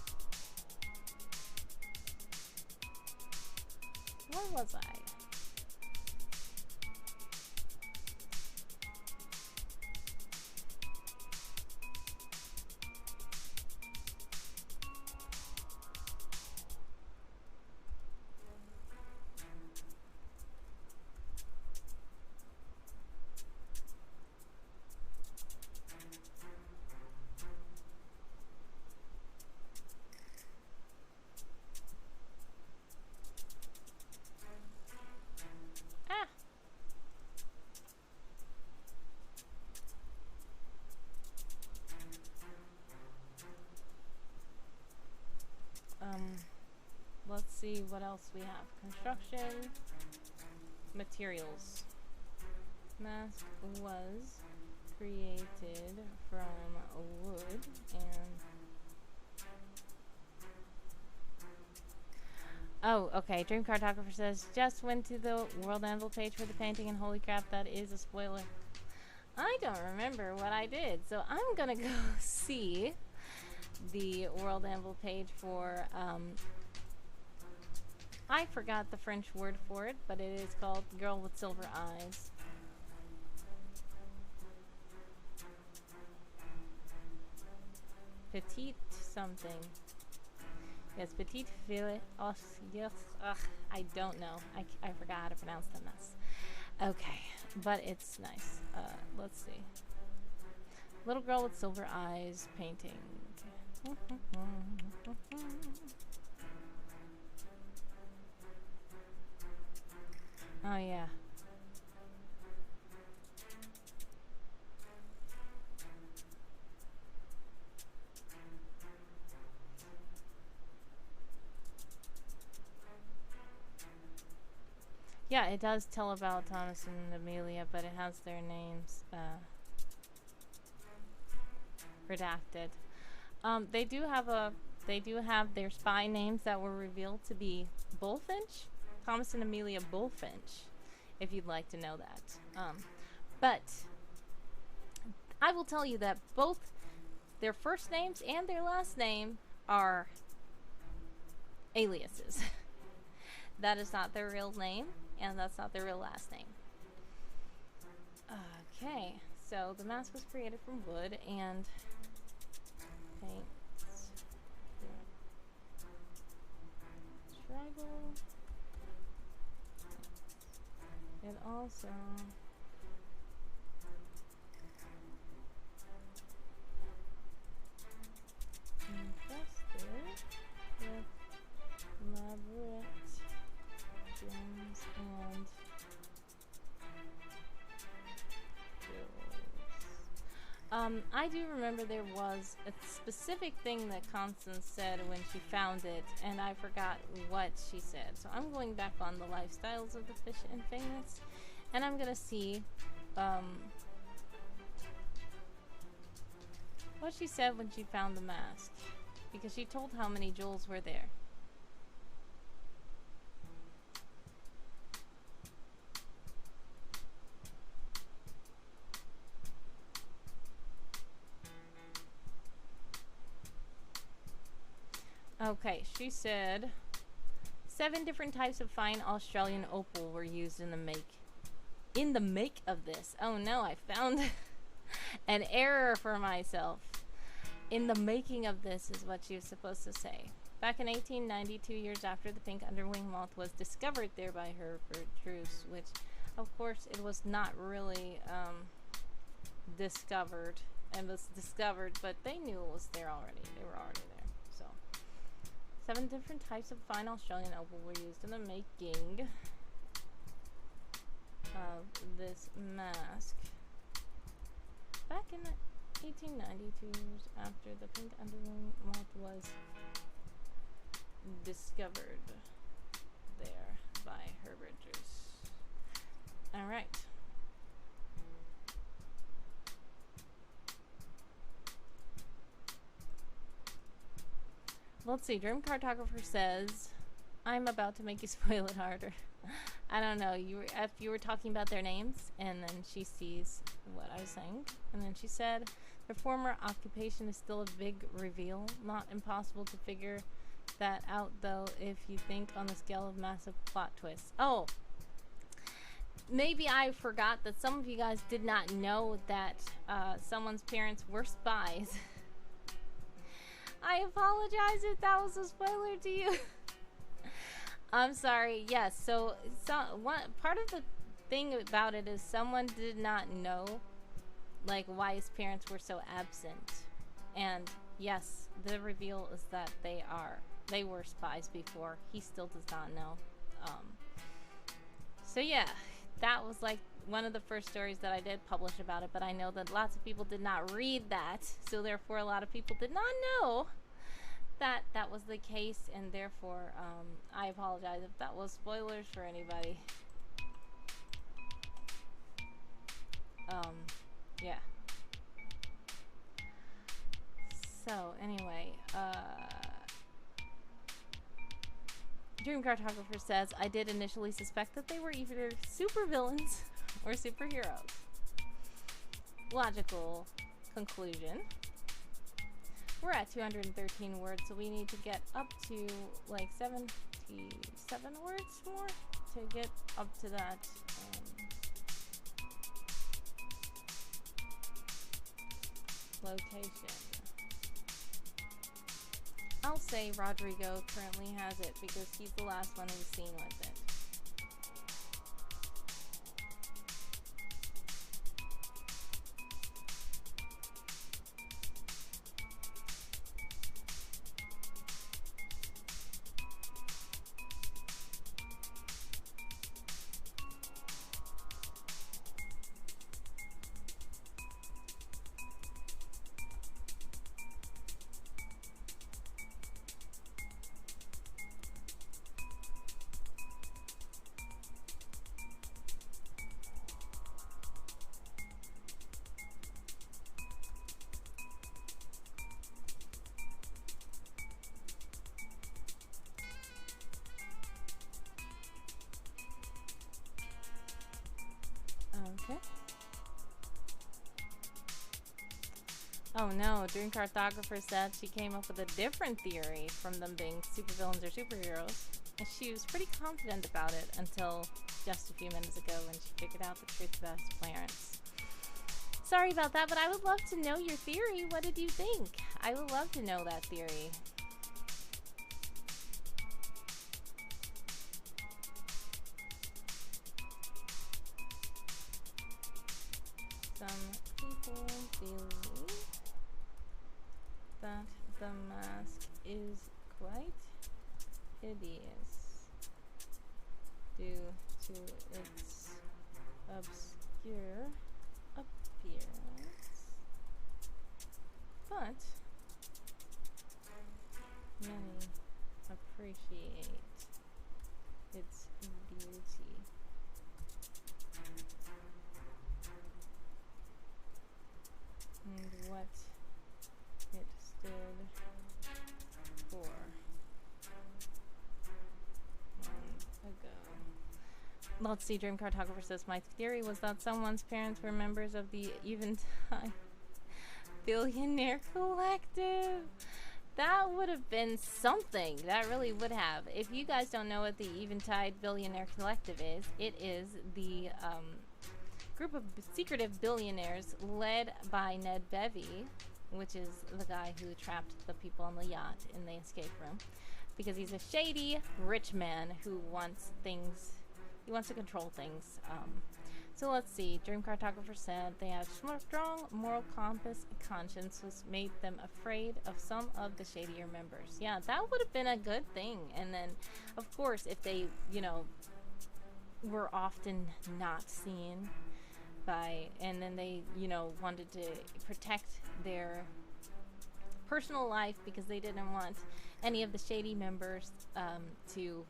where was I? Let's see what else we have. Construction. materials. Mask was created from wood and... Oh, okay. Dream Cartographer says, just went to the World Anvil page for the painting, and holy crap, that is a spoiler. I don't remember what I did, so I'm gonna go see the World Anvil page for, I forgot the French word for it, but it is called Girl with Silver Eyes. Petite something. Yes, petite fille. Oh, yes. Ugh, I don't know. I forgot how to pronounce the mess. Okay, but it's nice. Let's see. Little girl with silver eyes painting. Oh, yeah. Yeah, it does tell about Thomas and Amelia, but it has their names redacted. They do have their spy names that were revealed to be Bullfinch, Thomas and Amelia Bullfinch, if you'd like to know that. But I will tell you that both their first names and their last name are aliases. That is not their real name, and that's not their real last name. Okay, so the mask was created from wood and paints. Tribal. It also infested with elaborate gems and jewels. I do remember there was a specific thing that Constance said when she found it, and I forgot what she said. So I'm going back on the lifestyles of the fish and famous, and I'm gonna see what she said when she found the mask, because she told how many jewels were there. Okay, she said 7 different types of fine Australian opal were used in the make of this. Oh no, I found an error for myself. In the making of this is what she was supposed to say. Back in 1890, 2 years after the pink underwing moth was discovered there by Herbert Druce, which of course it was not really discovered, and was discovered, but they knew it was there already. They were already there. 7 different types of fine Australian opal were used in the making of this mask. Back in 1890, 2 years after the pink underwing moth was discovered there by Herbert Druce. Alright. Let's see, Dream Cartographer says, I'm about to make you spoil it harder. I don't know, if you were talking about their names, and then she sees what I was saying, and then she said, their former occupation is still a big reveal. Not impossible to figure that out, though, if you think on the scale of massive plot twists. Oh! Maybe I forgot that some of you guys did not know that someone's parents were spies. I apologize if that was a spoiler to you. I'm sorry. Yes, so one part of the thing about it is someone did not know, like, why his parents were so absent. And yes, the reveal is that they were spies before. He still does not know. So yeah, that was like one of the first stories that I did publish about it, but I know that lots of people did not read that, so therefore a lot of people did not know that that was the case, and therefore I apologize if that was spoilers for anybody. Yeah. So, anyway, Dream Cartographer says, I did initially suspect that they were either supervillains or superheroes. Logical conclusion. We're at 213 words, so we need to get up to like 77 words more to get up to that location. I'll say Rodrigo currently has it because he's the last one who's seen with it. Okay. Oh no, Dream Cartographer said she came up with a different theory from them being supervillains or superheroes. And she was pretty confident about it until just a few minutes ago when she figured out the truth about his parents. Sorry about that, but I would love to know your theory. What did you think? I would love to know that theory. Some people believe that the mask is quite hideous due to its obscure appearance, but many appreciate its beauty. And what it stood for long ago. Let's see, Dream Cartographer says, my theory was that someone's parents were members of the Eventide Billionaire Collective. That would have been something. That really would have. If you guys don't know what the Eventide Billionaire Collective is, it is the group of secretive billionaires led by Ned Bevy, which is the guy who trapped the people on the yacht in the escape room, because he's a shady rich man who wants things, he wants to control things. So let's see, Dream Cartographer said they have strong moral compass and conscience, which made them afraid of some of the shadier members. Yeah, that would have been a good thing. And then, of course, if they, you know, were often not seen by, and then they, you know, wanted to protect their personal life because they didn't want any of the shady members to, you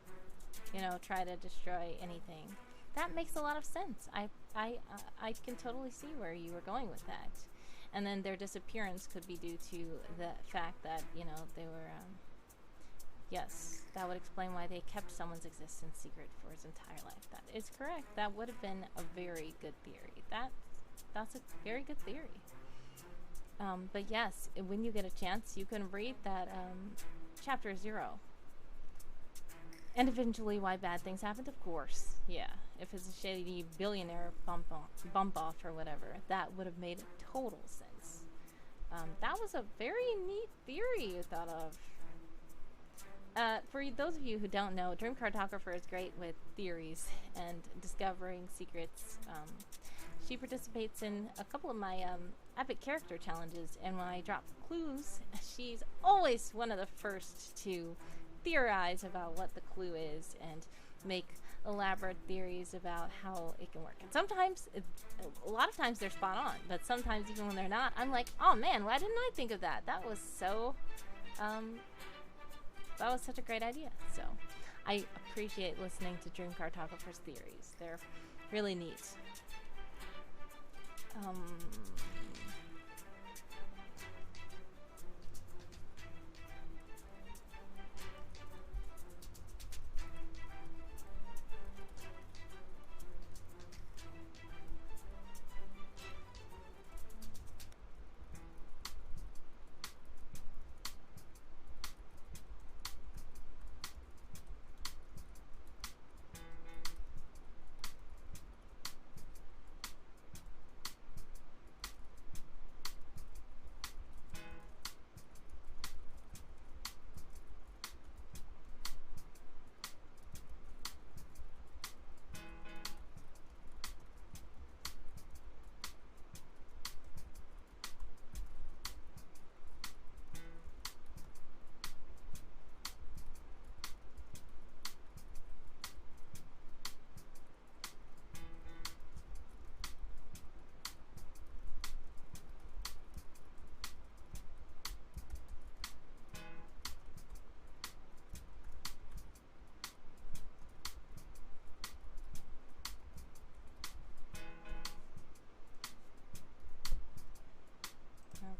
know, try to destroy anything. That makes a lot of sense. I can totally see where you were going with that. And then their disappearance could be due to the fact that, you know, they were, yes, that would explain why they kept someone's existence secret for his entire life. That is correct. That would have been a very good theory. That's a very good theory. But yes, when you get a chance, you can read that chapter 0. And eventually why bad things happened, of course. Yeah, if it's a shady billionaire bump off or whatever, that would have made total sense. That was a very neat theory you thought of. For those of you who don't know, Dream Cartographer is great with theories and discovering secrets. She participates in a couple of my epic character challenges, and when I drop clues, she's always one of the first to theorize about what the clue is and make elaborate theories about how it can work. And sometimes, a lot of times they're spot on, but sometimes even when they're not, I'm like, oh man, why didn't I think of that? That was so, that was such a great idea. So I appreciate listening to Dream Cartographer's theories. They're really neat. Um,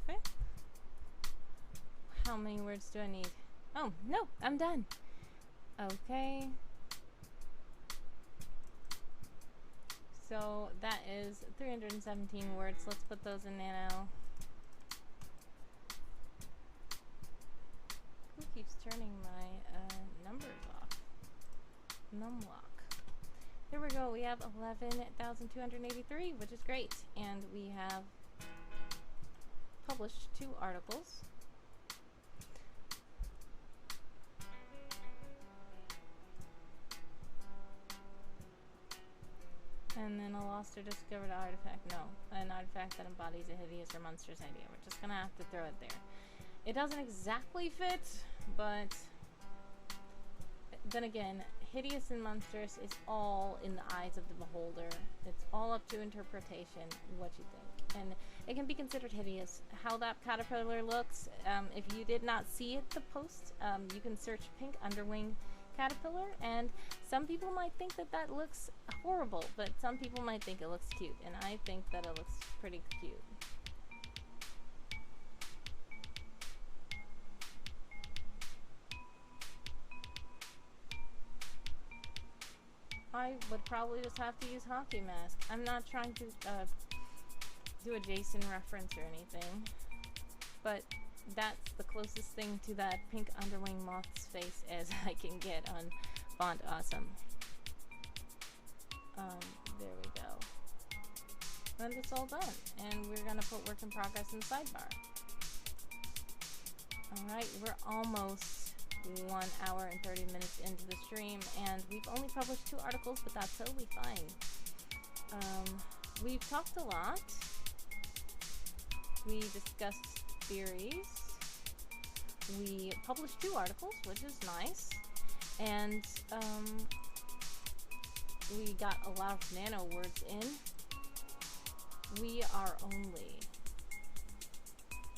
okay. How many words do I need? Oh, no, I'm done. Okay. So that is 317 words. Let's put those in Nano. Who keeps turning my numbers off? Numlock. There we go. We have 11,283, which is great. And we have published 2 articles. And then a lost or discovered artifact. No, an artifact that embodies a hideous or monstrous idea. We're just gonna have to throw it there. It doesn't exactly fit, but then again, hideous and monstrous is all in the eyes of the beholder. It's all up to interpretation, what you think. And it can be considered hideous. How that caterpillar looks, if you did not see it, the post, you can search pink underwing caterpillar, and some people might think that that looks horrible, but some people might think it looks cute, and I think that it looks pretty cute. I would probably just have to use hockey mask. I'm not trying to do a Jason reference or anything, but that's the closest thing to that pink underwing moth's face as I can get on Font Awesome. There we go. And it's all done. And we're gonna put work in progress in the sidebar. Alright, we're almost 1 hour and 30 minutes into the stream, and we've only published 2 articles, but that's totally fine. We've talked a lot. We discussed theories. We published 2 articles, which is nice. And we got a lot of nano words in. We are only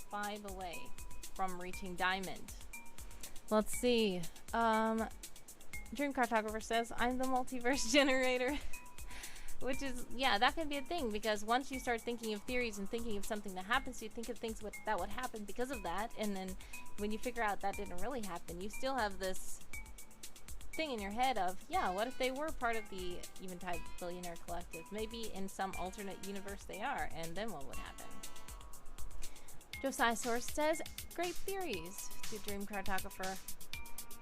5 away from reaching diamond. Let's see. Dream Cartographer says, I'm the multiverse generator. Which is, yeah, that can be a thing, because once you start thinking of theories and thinking of something that happens, you think of things that would happen because of that, and then when you figure out that didn't really happen, you still have this thing in your head of, yeah, what if they were part of the Eventide Billionaire Collective? Maybe in some alternate universe they are, and then what would happen? Josiah Source says, great theories to Dream Cartographer.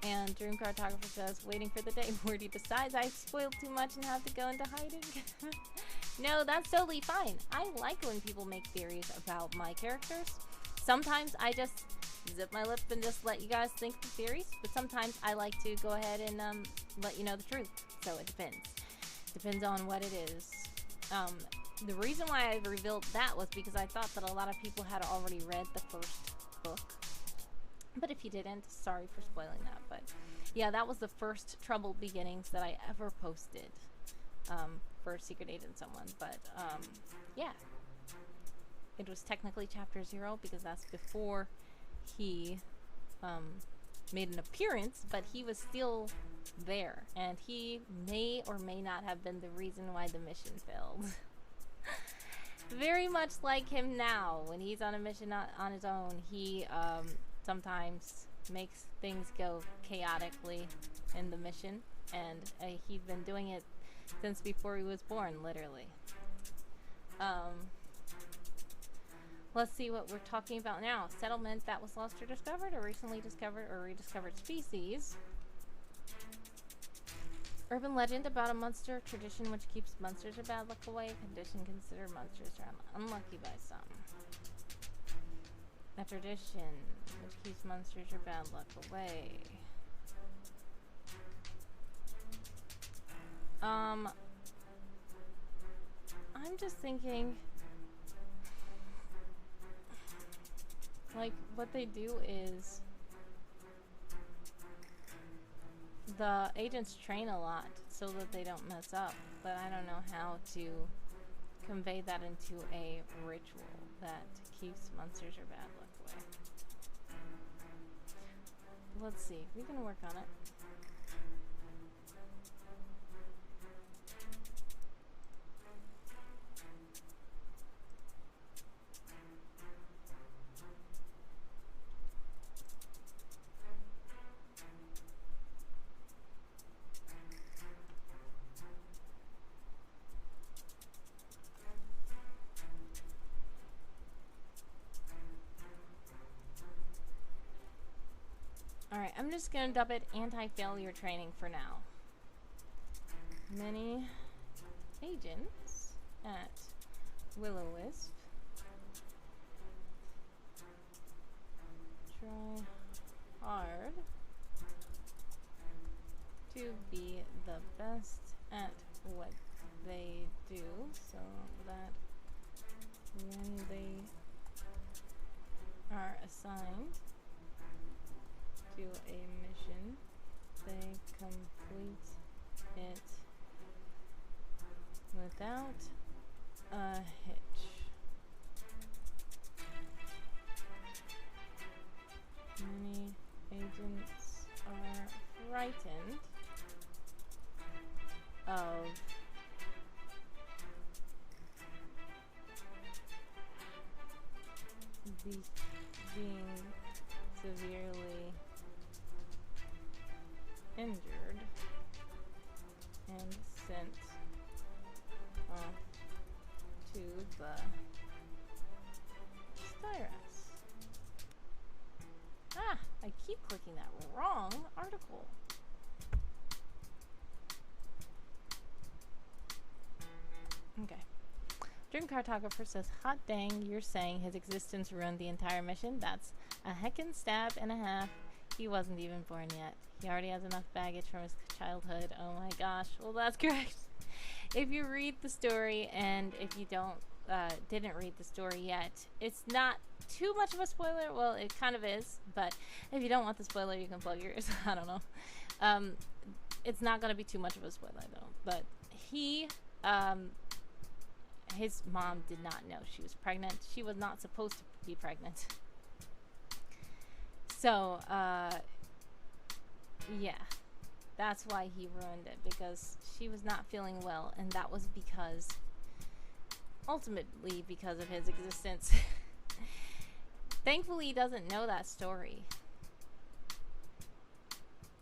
And Dream Cartographer says, waiting for the day where he decides I've spoiled too much and have to go into hiding. No, that's totally fine. I like when people make theories about my characters. Sometimes I just zip my lip and just let you guys think the theories, but sometimes I like to go ahead and let you know the truth. So it depends. Depends on what it is. The reason why I revealed that was because I thought that a lot of people had already read the first book. But if you didn't, sorry for spoiling that. But yeah, that was the first Troubled Beginnings that I ever posted for Secret Agent Someone. But yeah, it was technically Chapter 0 because that's before he made an appearance, but he was still there. And he may or may not have been the reason why the mission failed. very much like him now. When he's on a mission on his own, he sometimes makes things go chaotically in the mission, and he's been doing it since before he was born, literally. Let's see what we're talking about now. Settlement that was lost or discovered, or recently discovered or rediscovered species. Urban legend about a monster tradition which keeps monsters or bad luck away. A condition considered monsters are unlucky by some. A tradition which keeps monsters or bad luck away. I'm just thinking, like, what they do is the agents train a lot so that they don't mess up, but I don't know how to convey that into a ritual that keeps monsters or bad luck away. Let's see, we can work on it. Alright, I'm just gonna dub it anti-failure training for now. Many agents at Will-O-Wisp try hard to be the best at what they do, so that when they are assigned to a mission, they complete it without a hitch. Many agents are frightened of being severely injured and sent off to the Styras. Ah, I keep clicking that wrong article. Okay. Dream Cartographer says, hot dang, you're saying his existence ruined the entire mission? That's a heckin' stab and a half. He wasn't even born yet. He already has enough baggage from his childhood. Oh my gosh. Well, that's correct. If you read the story, and if you didn't read the story yet, it's not too much of a spoiler. Well, it kind of is, but if you don't want the spoiler, you can plug yours. I don't know. It's not going to be too much of a spoiler, though. But he, his mom did not know she was pregnant. She was not supposed to be pregnant. So, yeah, that's why he ruined it, because she was not feeling well, and that was because, ultimately, because of his existence. Thankfully, he doesn't know that story.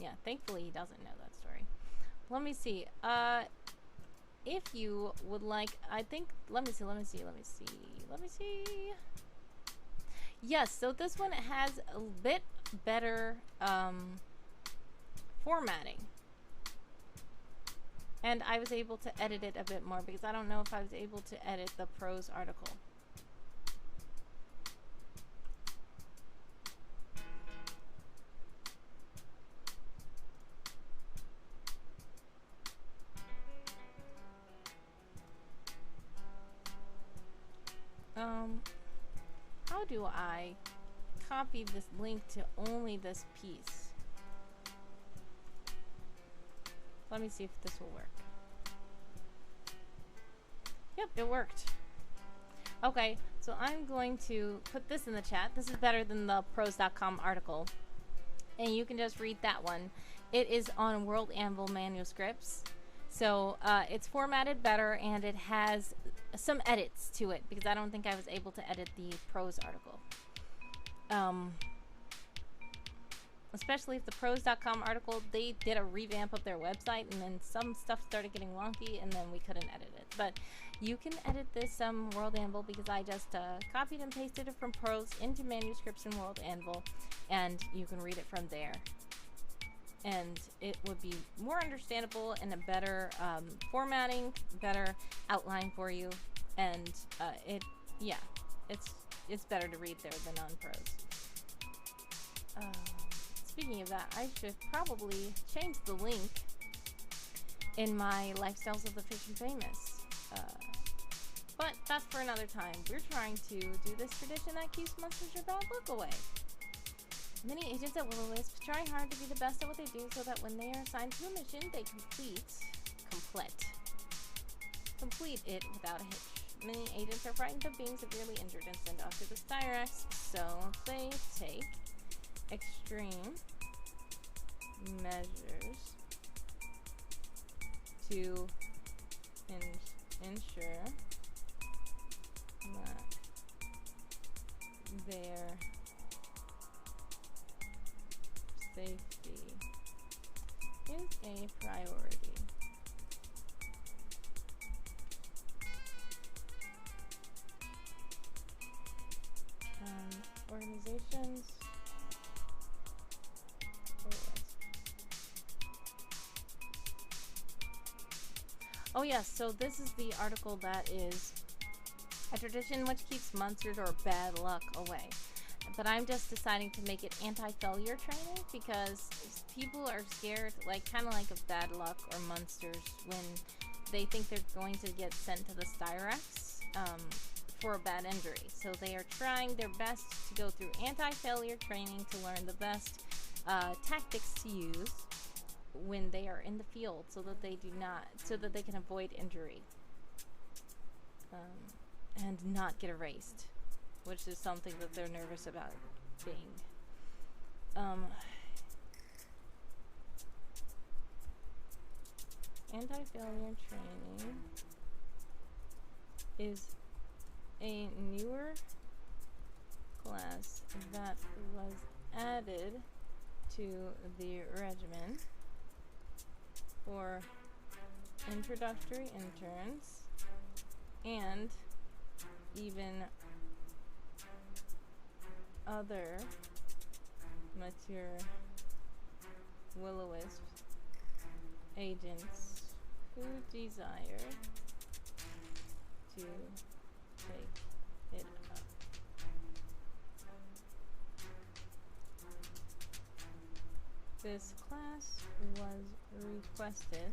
Yeah, thankfully, he doesn't know that story. Let me see. If you would like, I think, let me see. Yes, so this one has a bit better formatting. And I was able to edit it a bit more, because I don't know if I was able to edit the prose article. How do I copy this link to only this piece? Let me see if this will work. Yep, it worked. Okay, so I'm going to put this in the chat. This is better than the prose.com article. And you can just read that one. It is on World Anvil manuscripts. So it's formatted better, and it has some edits to it because I don't think I was able to edit the prose article. Especially if the pros.com article, they did a revamp of their website and then some stuff started getting wonky and then we couldn't edit it. But you can edit this World Anvil because I just copied and pasted it from prose into manuscripts in World Anvil, and you can read it from there. And it would be more understandable and a better formatting, better outline for you, and it's better to read there than on prose. Speaking of that, I should probably change the link in my Lifestyles of the Fish and Famous. But that's for another time. We're trying to do this tradition that keeps monsters or bad luck away. Many agents at Will-O-Wisp try hard to be the best at what they do so that when they are assigned to a mission, they complete it without a hitch. Many agents are frightened of being severely injured and sent off to the Styrax, so they take extreme measures to ensure that their safety is a priority. Organizations. Oh yes, so this is the article that is a tradition which keeps monsters or bad luck away. But I'm just deciding to make it anti-failure training because people are scared, like kind of like of bad luck or monsters when they think they're going to get sent to the Styrax for a bad injury. So they are trying their best to go through anti-failure training to learn the best tactics to use when they are in the field, so that they can avoid injury and not get erased, which is something that they're nervous about being. Anti-failure training is a newer class that was added to the regimen for introductory interns and even other mature Will-O-Wisp agents who desire to take it up. This class was requested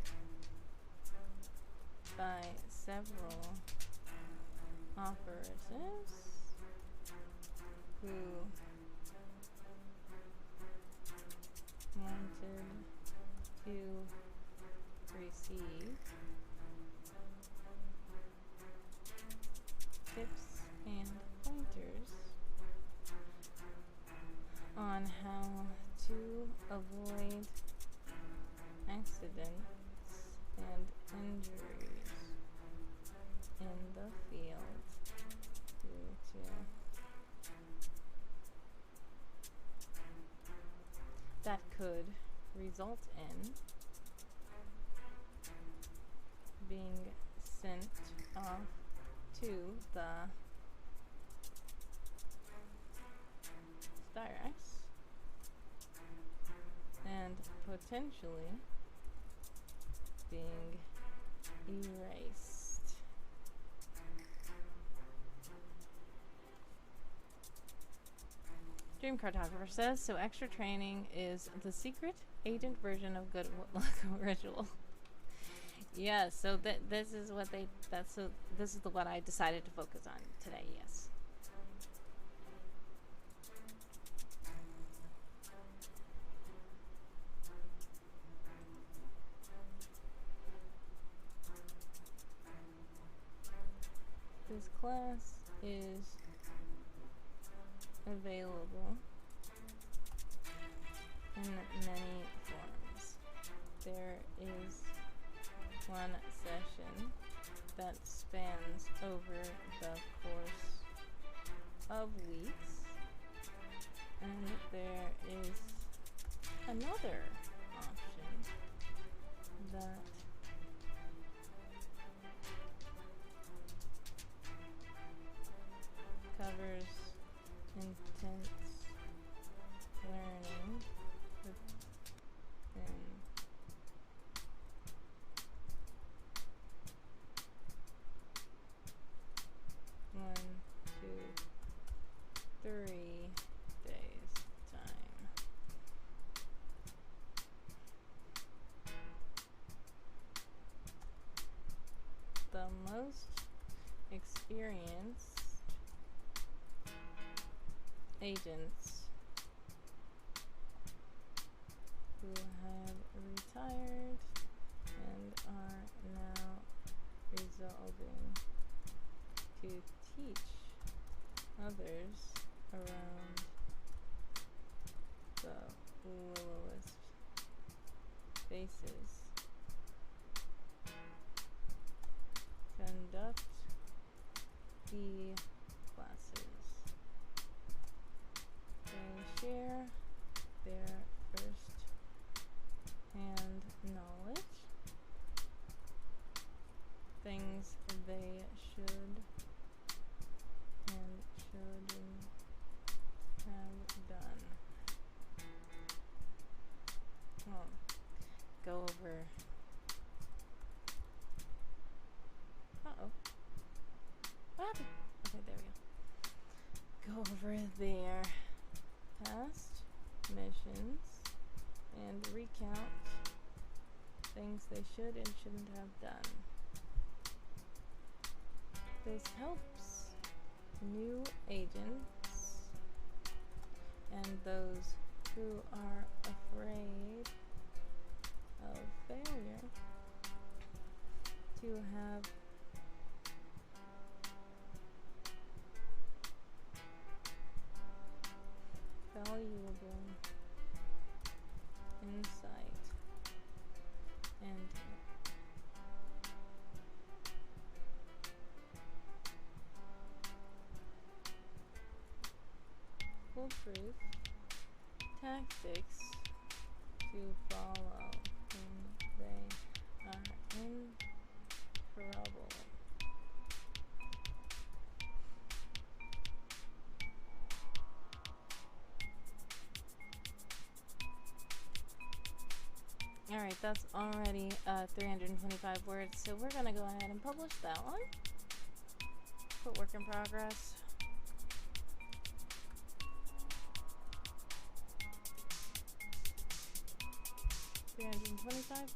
by several operatives who wanted to receive tips and pointers on how to avoid accidents and injuries in the field due to that could result in being sent off to the Styrax and potentially being erased. Dream Cartographer says, so extra training is the secret agent version of good luck ritual. Yeah, so this is what this is what I decided to focus on today, yes. This class is available in many forms. There is one session that spans over the course of weeks. And there is another option that covers intense learning within 1, 2, 3 days time. The most experienced agents who have retired and are now resolving to teach others around the lowest bases conduct the classes. They share their first-hand knowledge, things they should and shouldn't have done. Go over. Uh-oh. What happened? Okay, there we go. Go over their past missions and recount things they should and shouldn't have done. This helps new agents and those who are afraid of failure to have valuable insight and foolproof tactics to follow when they are in trouble. Alright, that's already 325 words, so we're gonna go ahead and publish that one. Put work in progress. $325 words.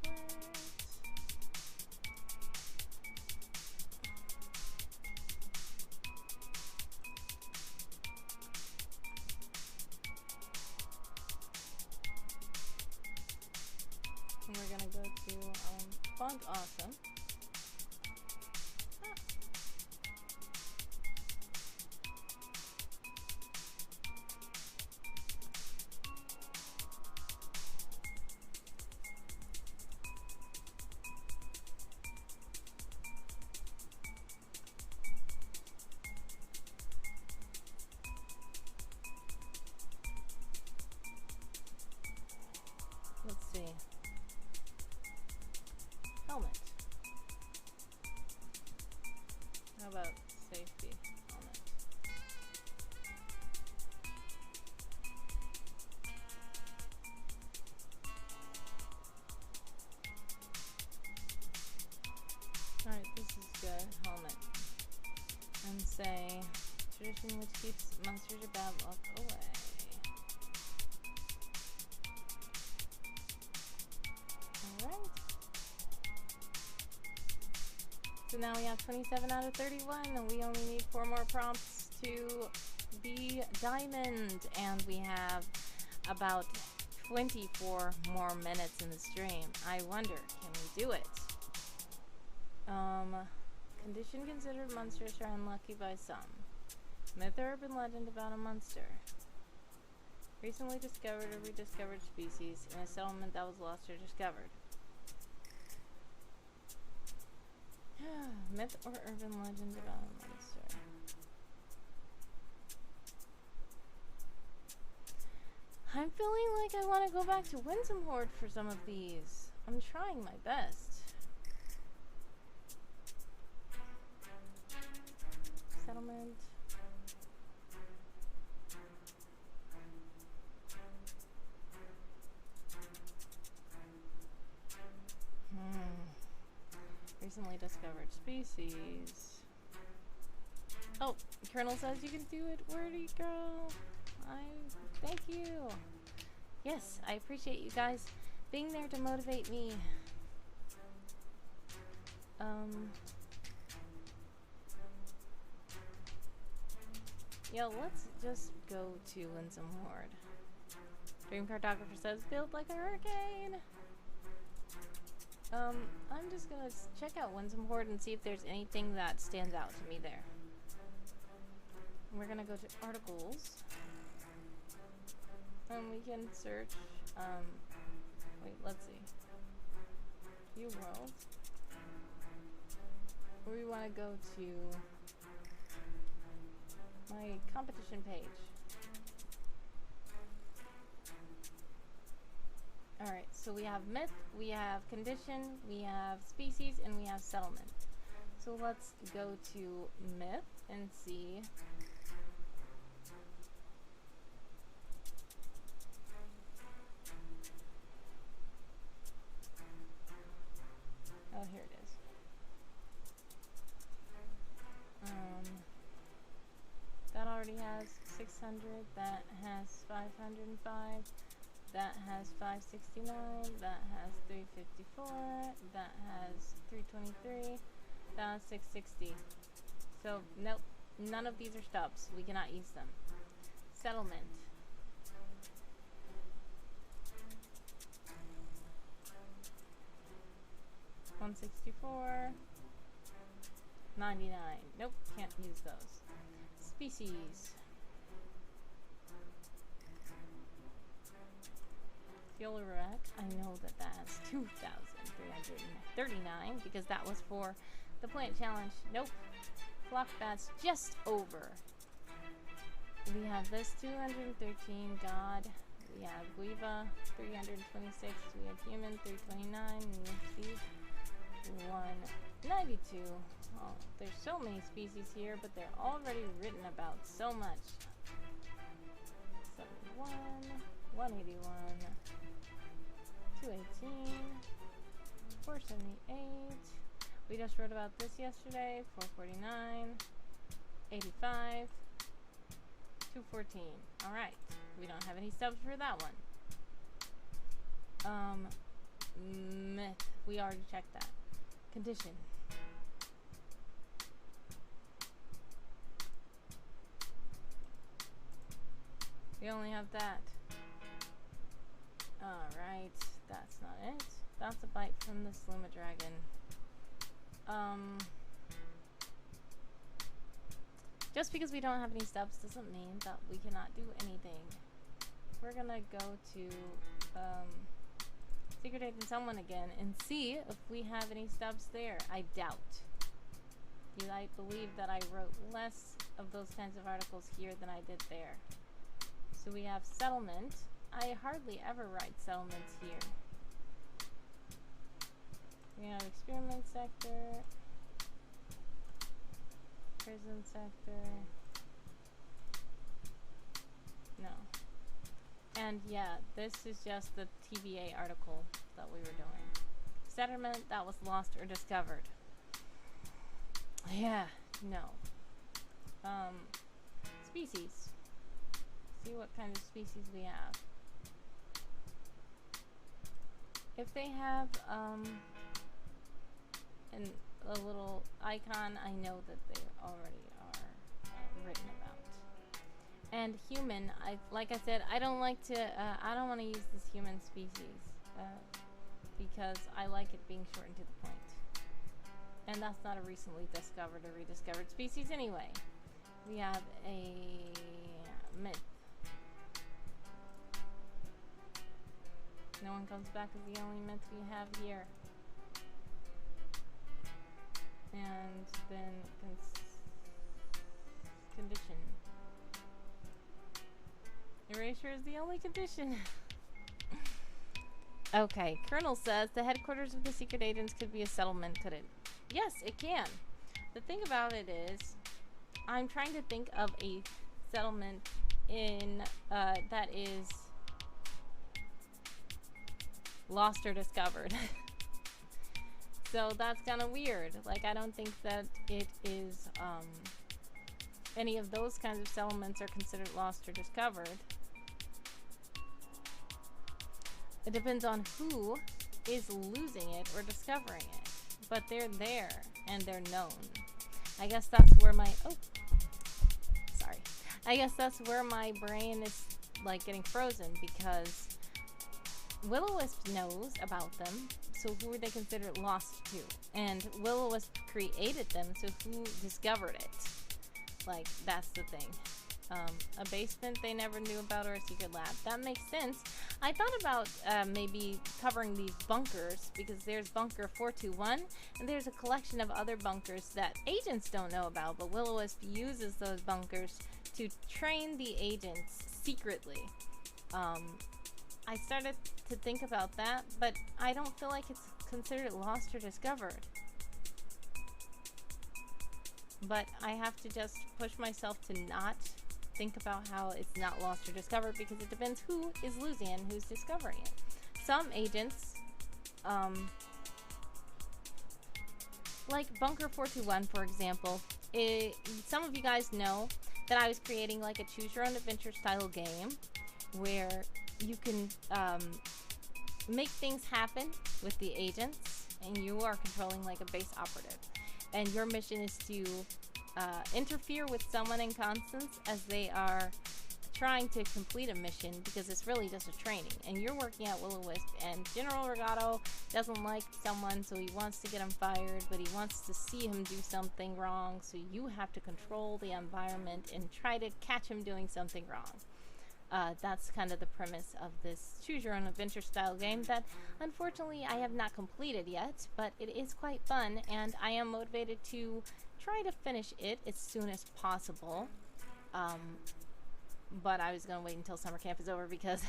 And we're gonna go to font awesome. Let's see. Helmet. How about safety helmet? Alright, this is good. Helmet. And say, tradition which keeps monsters of bad luck away. Alright. So now we have 27 out of 31, and we only need 4 more prompts to be diamond, and we have about 24 more minutes in the stream. I wonder, can we do it? Condition considered monsters are unlucky by some. Myth or urban legend about a monster. Recently discovered or rediscovered species in a settlement that was lost or discovered. Myth or urban legend about a monster? I'm feeling like I want to go back to Winsome Horde for some of these. I'm trying my best. Settlement. Recently discovered species. Oh, Colonel says you can do it. Where'd he go? Thank you. Yes, I appreciate you guys being there to motivate me. Yeah, let's just go to Winsome Horde. Dream Cartographer says build like a hurricane. I'm just gonna check out Winsome Horde and see if there's anything that stands out to me there. We're gonna go to articles. We can search, wait, let's see. View world. We wanna go to my competition page. Alright, so we have myth, we have condition, we have species, and we have settlement. So let's go to myth and see. Oh, here it is. That already has 600, that has 505. That has 569, that has 354, that has 323, that has 660. So, nope, none of these are stubs. We cannot use them. Settlement. $164, 99. Nope, can't use those. Species. Fuel-Rack, I know that has 2,339 because that was for the plant challenge. Nope. Flock bats just over. We have this 213 God. We have Guiva 326. We have Human 329. And we have Seed 192. Oh, there's so many species here, but they're already written about so much. 71, 181. 218, 478. We just wrote about this yesterday. 449, 85, 214. All right, we don't have any stubs for that one. Myth. We already checked that. Condition. We only have that. All right. That's not it. That's a bite from the Sluma Dragon. Just because we don't have any stubs doesn't mean that we cannot do anything. We're gonna go to Secret Agent Someone again and see if we have any stubs there. I doubt. I believe that I wrote less of those kinds of articles here than I did there. So we have settlement. I hardly ever write settlements here. We have experiment sector, prison sector. No. And yeah, this is just the TVA article that we were doing. Settlement that was lost or discovered. Yeah, no. Species. See what kind of species we have. If they have a little icon, I know that they already are written about. And human, like I said, I don't like to. I don't want to use this human species because I like it being shortened to the point. And that's not a recently discovered or rediscovered species anyway. We have a myth. No one comes back is the only myth we have here. And then condition. Erasure is the only condition. Okay, Colonel says the headquarters of the secret agents could be a settlement, could it? Yes, it can. The thing about it is, I'm trying to think of a settlement in that is lost or discovered. So that's kind of weird. Like, I don't think that it is any of those kinds of settlements are considered lost or discovered. It depends on who is losing it or discovering it. But they're there and they're known. I guess that's where my sorry. I guess that's where my brain is like getting frozen, because Will-O-Wisp knows about them, so who are they considered lost to? And Will-O-Wisp created them, so who discovered it? Like, that's the thing. A basement they never knew about, or a secret lab. That makes sense. I thought about maybe covering these bunkers, because there's bunker 421, and there's a collection of other bunkers that agents don't know about, but Will-O-Wisp uses those bunkers to train the agents secretly. I started to think about that, but I don't feel like it's considered lost or discovered. But I have to just push myself to not think about how it's not lost or discovered, because it depends who is losing and who's discovering it. Some agents, like Bunker 421, for example, some of you guys know that I was creating like a choose your own adventure style game where you can make things happen with the agents, and you are controlling like a base operative, and your mission is to interfere with someone in Constance as they are trying to complete a mission, because it's really just a training, and you're working at Will-O-Wisp, and General Regato doesn't like someone, so he wants to get him fired, but he wants to see him do something wrong, so you have to control the environment and try to catch him doing something wrong. That's kind of the premise of this choose your own adventure style game that unfortunately I have not completed yet, but it is quite fun, and I am motivated to try to finish it as soon as possible. But I was going to wait until summer camp is over, because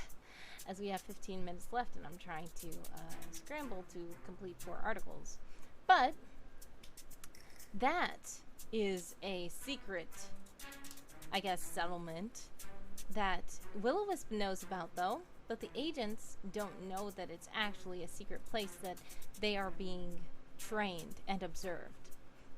as we have 15 minutes left and I'm trying to scramble to complete 4 articles. But that is a secret, I guess, settlement that Will-O-Wisp knows about, though, but the agents don't know that it's actually a secret place that they are being trained and observed.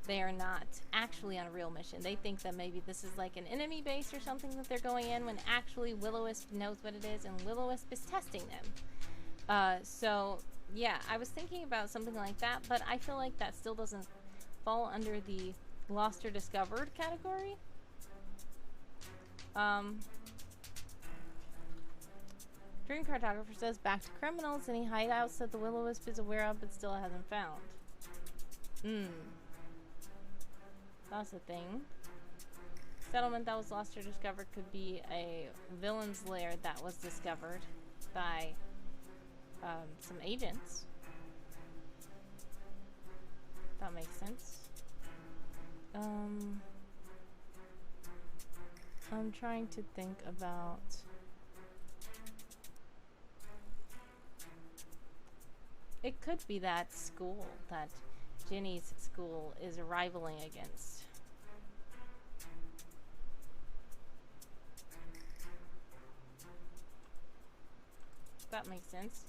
They are not actually on a real mission. They think that maybe this is like an enemy base or something that they're going in, when actually Will-O-Wisp knows what it is, and Will-O-Wisp is testing them. So, yeah, I was thinking about something like that, but I feel like that still doesn't fall under the lost or discovered category. Dream Cartographer says back to criminals, any hideouts that the Will-O-Wisp is aware of but still hasn't found. That's a thing. Settlement that was lost or discovered could be a villain's lair that was discovered by some agents. That makes sense. I'm trying to think about... It could be that school that Jenny's school is rivaling against. That makes sense.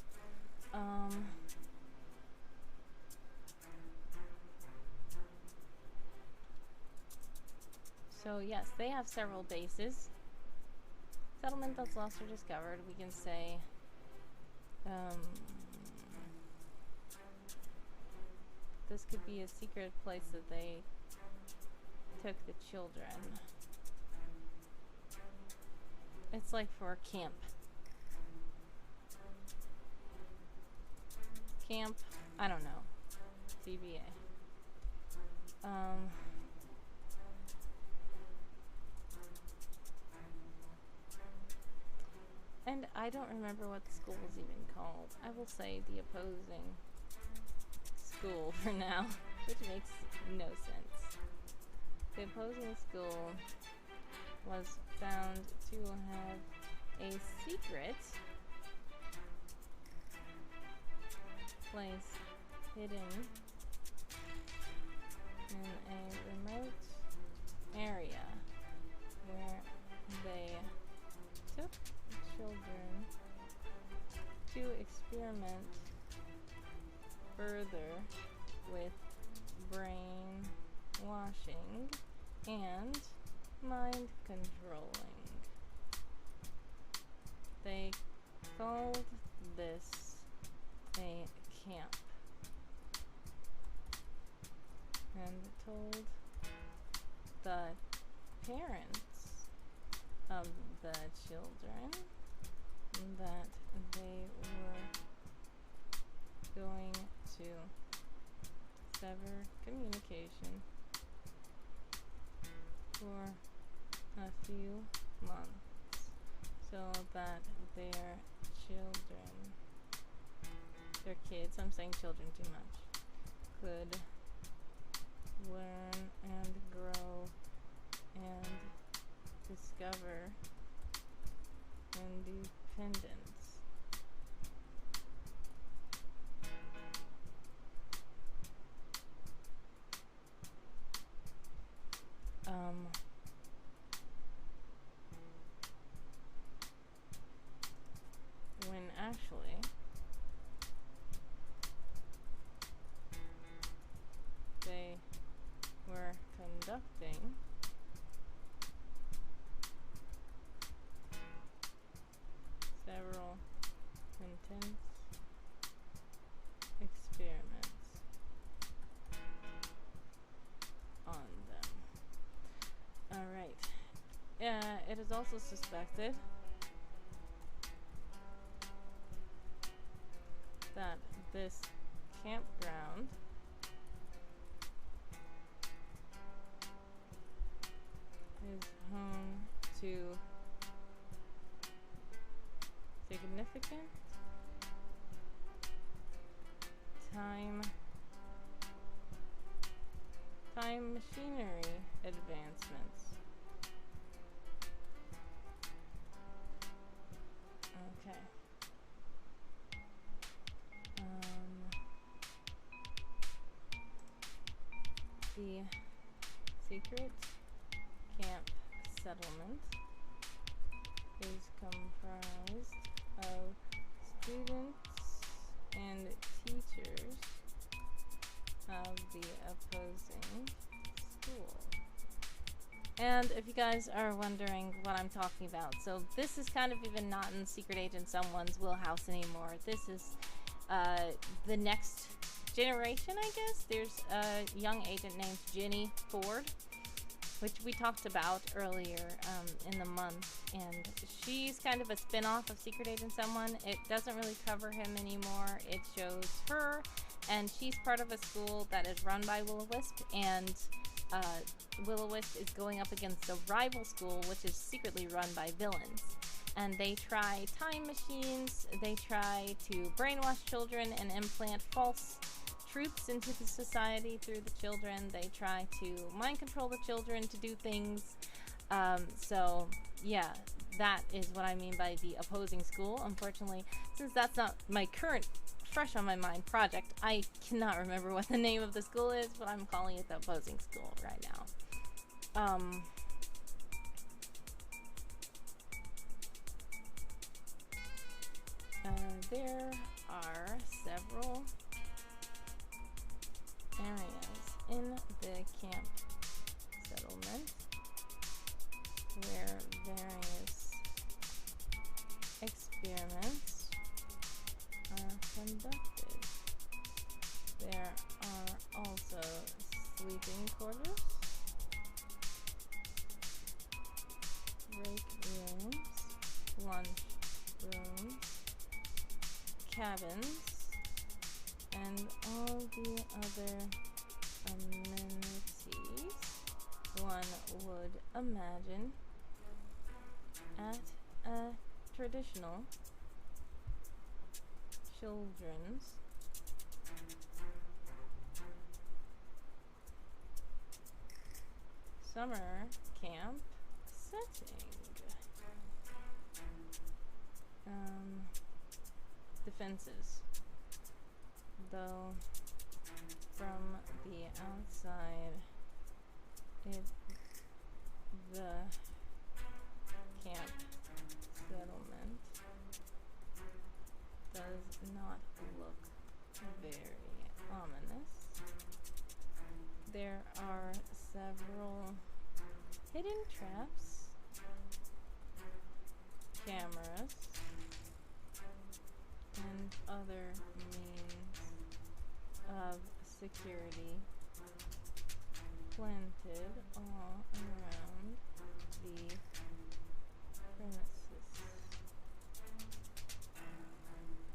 So yes, they have several bases. Settlement that's lost or discovered, we can say this could be a secret place that they took the children. It's like for a camp. Camp, I don't know. CBA. And I don't remember what the school was even called. I will say the opposing school for now, which makes no sense. The opposing school was found to have a secret place hidden in a remote area where they took children to experiment further with brainwashing and mind controlling. They called this a camp and told the parents of the children that they were going to sever communication for a few months so that their children, their kids, I'm saying children too much, could learn and grow and discover independence. When actually they were conducting several intense experiments on them. Alright. It is also suspected that this campground is home to significant time machinery advancements. Okay. The secret camp settlement is comprised of students and teachers of the opposing school. And if you guys are wondering what I'm talking about, so this is kind of even not in Secret Agent Someone's wheelhouse anymore. This is the next generation, I guess. There's a young agent named Jenny Ford, which we talked about earlier in the month, and she's kind of a spin-off of Secret Agent Someone. It doesn't really cover him anymore. It shows her, and she's part of a school that is run by Will-O-Wisp, and Will-O-Wisp is going up against a rival school, which is secretly run by villains. And they try time machines, they try to brainwash children and implant false truths into the society through the children. They try to mind control the children to do things. So yeah, that is what I mean by the opposing school. Unfortunately, since that's not my current fresh on my mind project, I cannot remember what the name of the school is, but I'm calling it the opposing school right now. There are several areas in the camp settlement where various experiments are conducted. There are also sleeping quarters, break rooms, lunch rooms, cabins, and all the other amenities one would imagine at a traditional children's summer camp setting. Defenses. Though from the outside, the camp settlement does not look very ominous. There are several hidden traps, cameras, and other means of security planted all around the premises.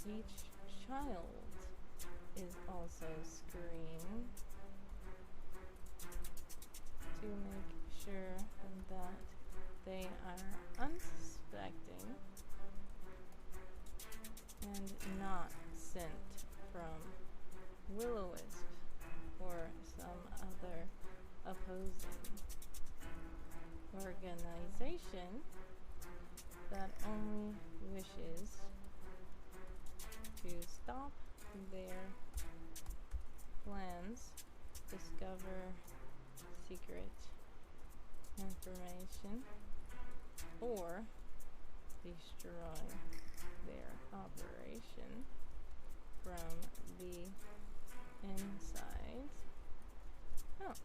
Each child is also screened to make sure that they are unsuspecting and not sent from Will-O-Wisp or some other opposing organization that only wishes to stop their plans, discover secret information, or destroy their operation from the inside out.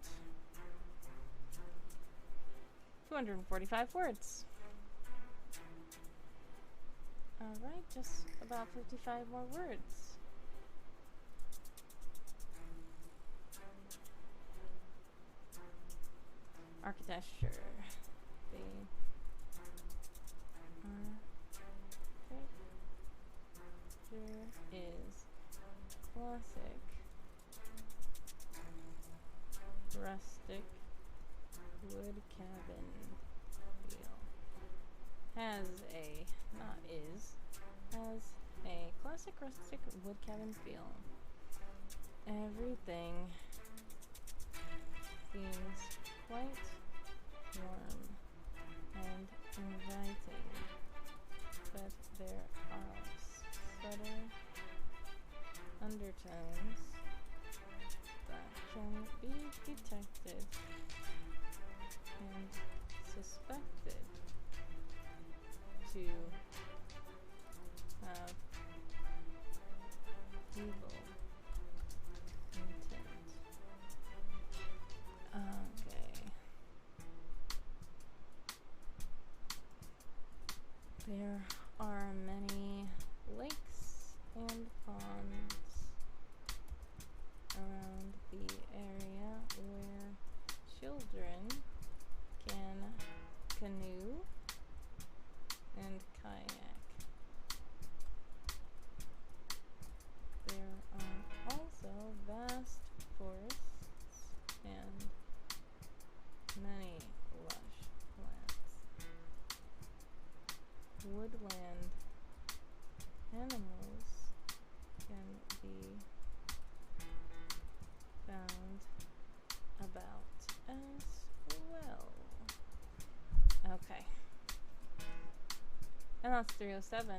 245 words. Alright, just about 55 more words. Architecture. The architecture is classic, rustic wood cabin feel. Has a classic rustic wood cabin feel. Everything seems quite warm and inviting, but there are subtle undertones that can be detected and suspected to have evil intent. Okay. There are many lakes and ponds around the area where children can canoe and kayak. There are also vast forests and many lush plants. Woodland animals can be found about as well. Okay. And that's 307.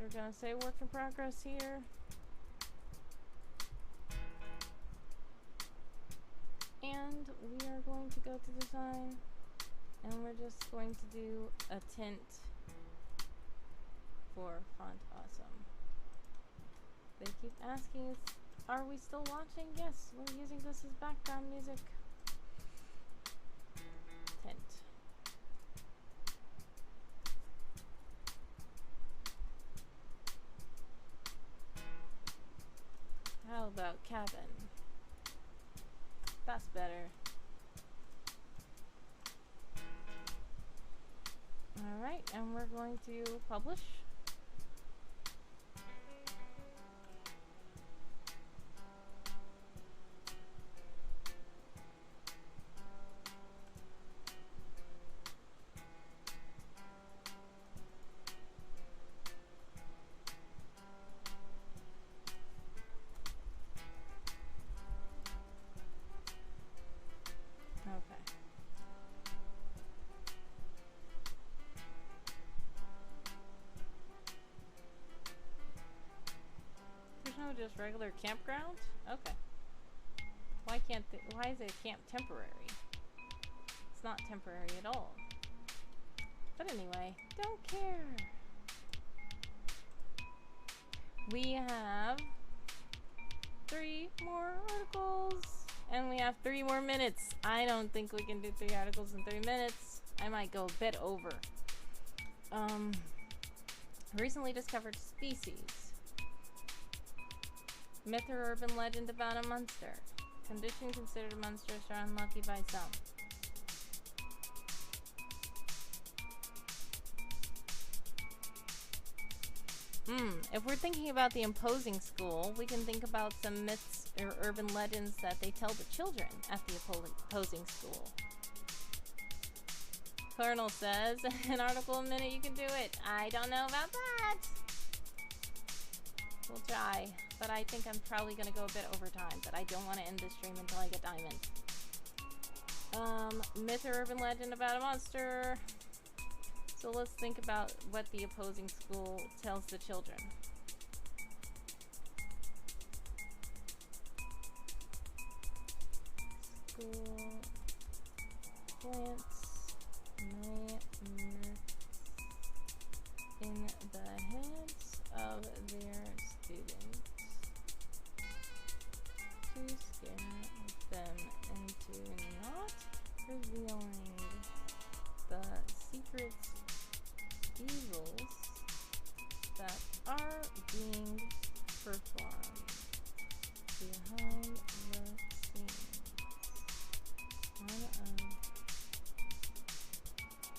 We're gonna say work in progress here. And we are going to go to design, and we're just going to do a tint for Font Awesome. They keep asking us, are we still watching? Yes, we're using this as background music. Tint. How about cabin? That's better. Alright, and we're going to publish. just regular campground? Okay. Why is it camp temporary? It's not temporary at all. But anyway, don't care. We have 3 more articles. And we have 3 more minutes. I don't think we can do 3 articles in 3 minutes. I might go a bit over. Recently discovered species. Myth or urban legend about a monster. Condition considered monstrous or unlucky by some. If we're thinking about the imposing school, we can think about some myths or urban legends that they tell the children at the opposing school. Colonel says, an article a minute, you can do it. I don't know about that. We'll try, but I think I'm probably going to go a bit over time, but I don't want to end this stream until I get diamond. Myth or urban legend about a monster. So let's think about what the opposing school tells the children. School plants may myths in the heads of their students to scare them into not revealing the secrets, evils that are being performed behind the scenes.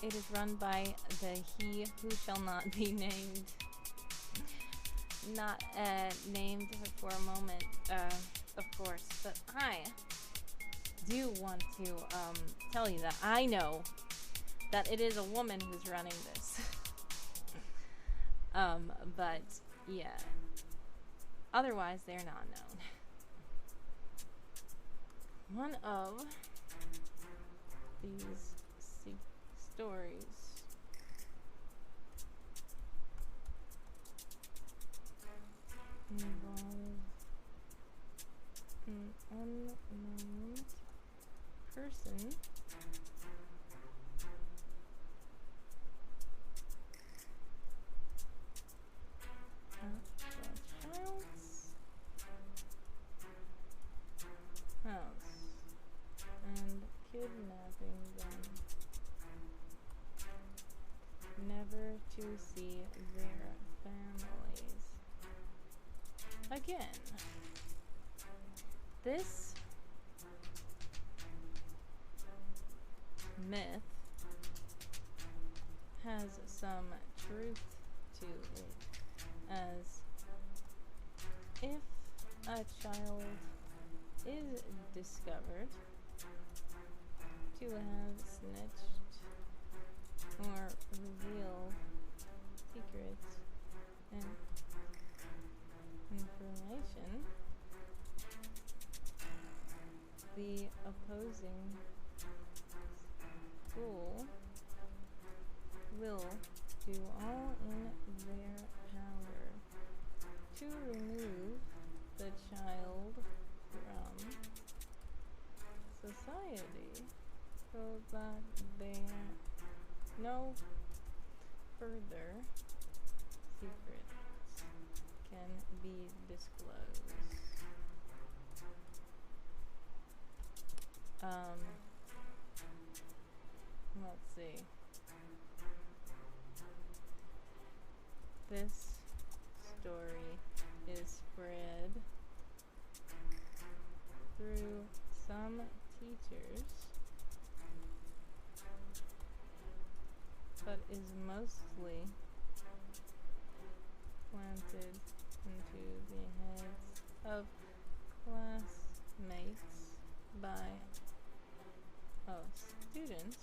It is run by the he who shall not be named. Not named for a moment, of course, but I do want to tell you that I know that it is a woman who's running this. But yeah, otherwise they're not known. One of these stories involves an unknown person at the child's house and kidnapping them, never to see their families again. This myth has some truth to it, as if a child is discovered to have snitched or revealed secrets and information, the opposing school will do all in their power to remove the child from society so that there no further secrets can be disclosed. Let's see. This story is spread through some teachers, but is mostly planted into the heads of classmates by students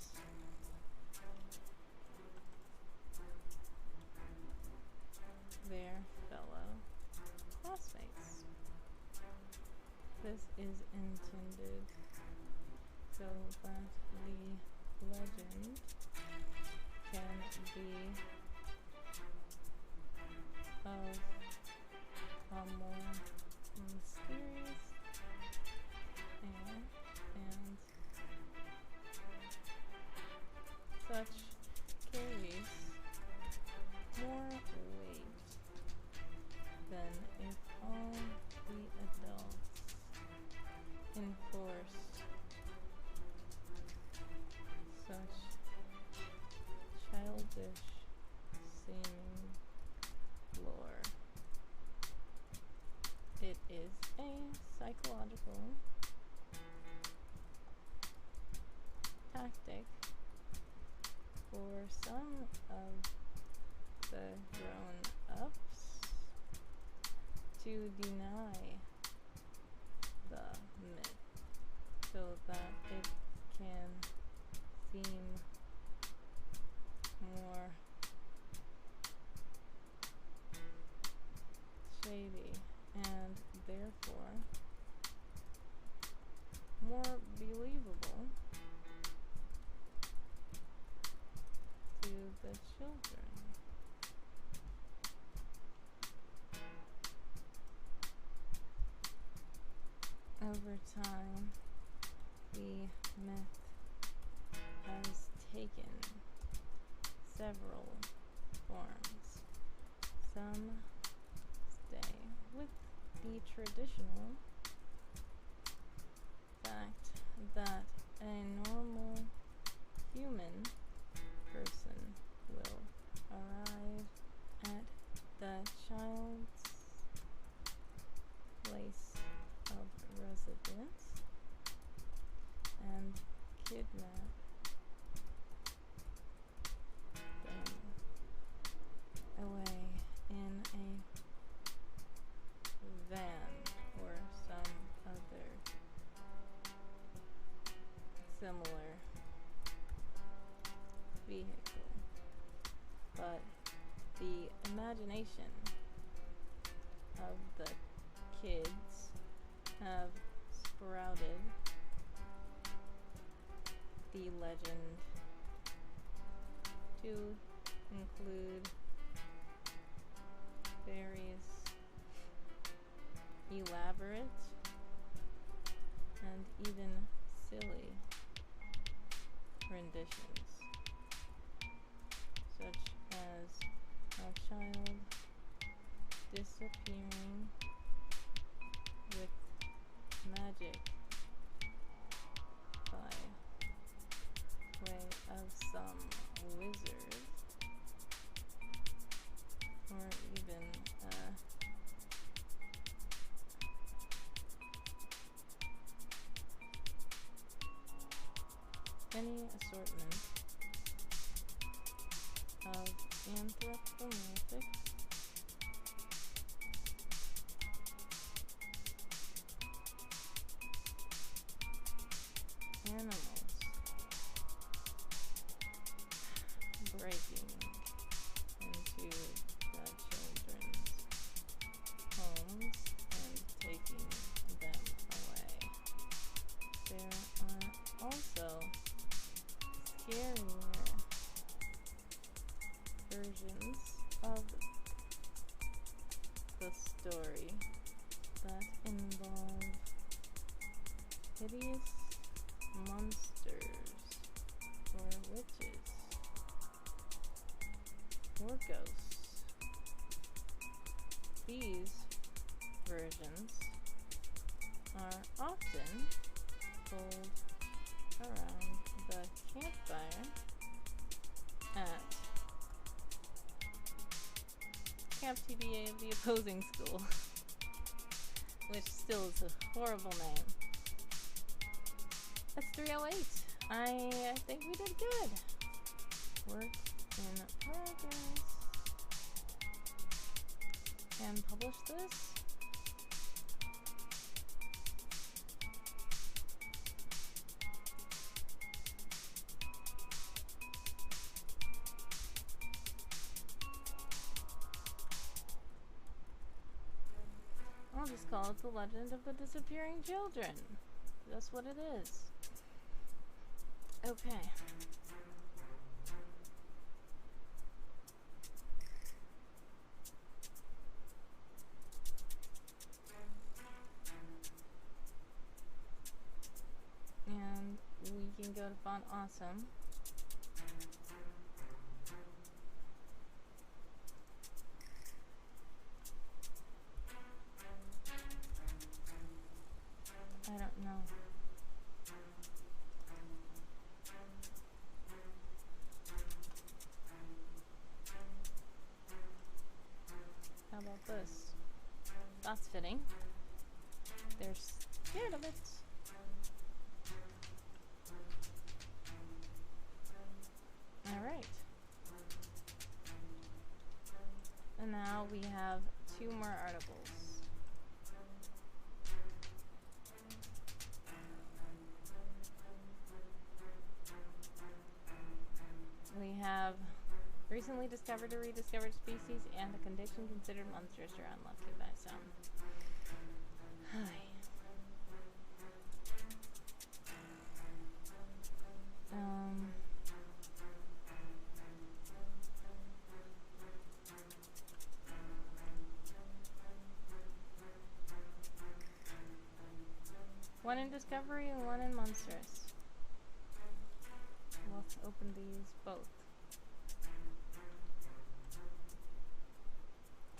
their fellow classmates. This is intended so that the legend can be of a more psychological tactic for some of the grown-ups to deny the myth so that it can seem more shady and therefore more believable to the children. Over time, the myth has taken several forms. Some stay with the traditional fact that a normal human person will arrive at the child's place of residence and kidnap them away in a van or some other similar vehicle. But the imagination of the kids have sprouted the legend to include various elaborate and even silly renditions, such as a child disappearing with magic by way of some wizard, or even any assortment of anthropomorphic animals breaking into the children's homes and taking them away. There are also scarier versions of the story that involve hideous monsters or witches or ghosts. These versions are often told around the campfire at Camp TBA of the opposing school, which still is a horrible name. That's 308. I think we did good. Work in progress. And publish this. I'll just call it The Legend of the Disappearing Children. That's what it is. Okay. And we can go to Font Awesome. I don't know. How about this? That's fitting. they're scared of it. Alright. And now we have 2 more articles. We have recently discovered or rediscovered species and a condition considered monstrous or unlucky by some. Hi. One in discovery and one in monstrous. Let's open these both.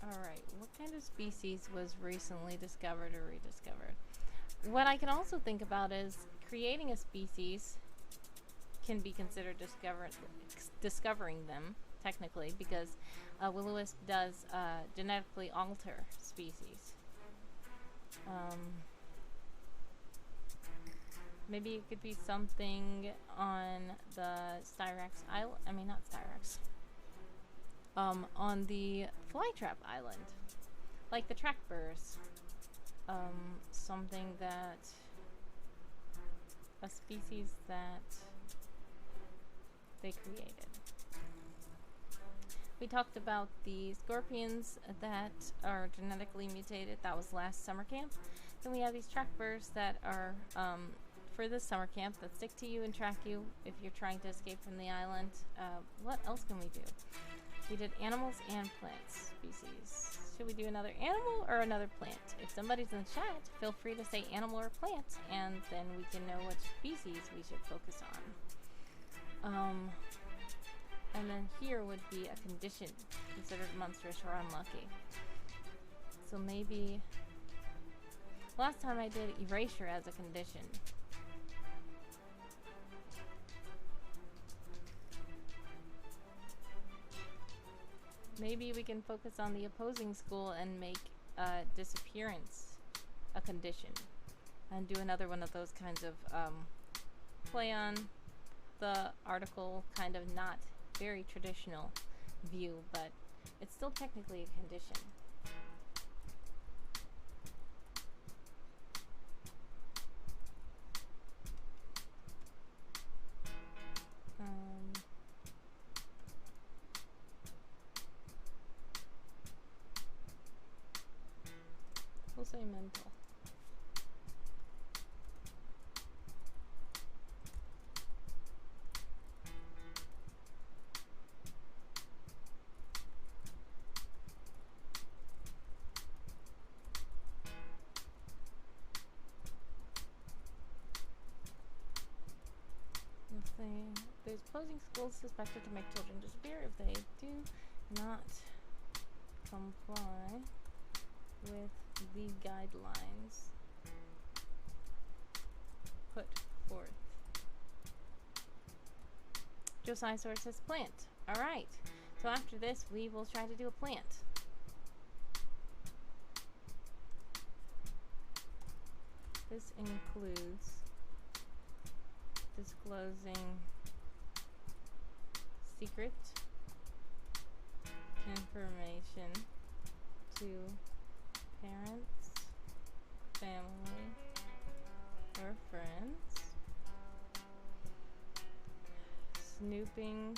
Alright, what kind of species was recently discovered or rediscovered? What I can also think about is creating a species can be considered discovering them, technically, because will-o-wisp does genetically alter species. Maybe it could be something on the Styrax Island. I mean, not Styrax. On the Flytrap Island. Like the track burrs. Something that... a species that they created. We talked about the scorpions that are genetically mutated. That was last summer camp. Then we have these track burrs that are... for this summer camp that stick to you and track you if you're trying to escape from the island. What else can we do? We did animals and plants species. Should we do another animal or another plant? If somebody's in the chat, feel free to say animal or plant, and then we can know what species we should focus on. And then here would be a condition considered monstrous or unlucky. So maybe... last time I did erasure as a condition. Maybe we can focus on the opposing school and make disappearance a condition. And do another one of those kinds of play on the article, kind of not very traditional view, but it's still technically a condition. We'll say mental. Let's see. There's opposing schools suspected to make children disappear if they do not comply with the guidelines put forth. Josiah says plant. Alright, so after this we will try to do a plant. This includes disclosing secret information to parents, family, or friends, snooping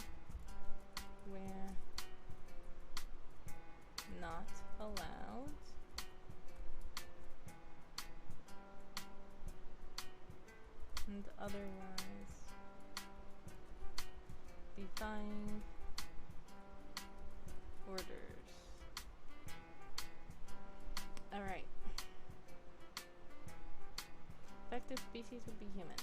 where not allowed, and otherwise defying orders. Alright. Affected species would be human.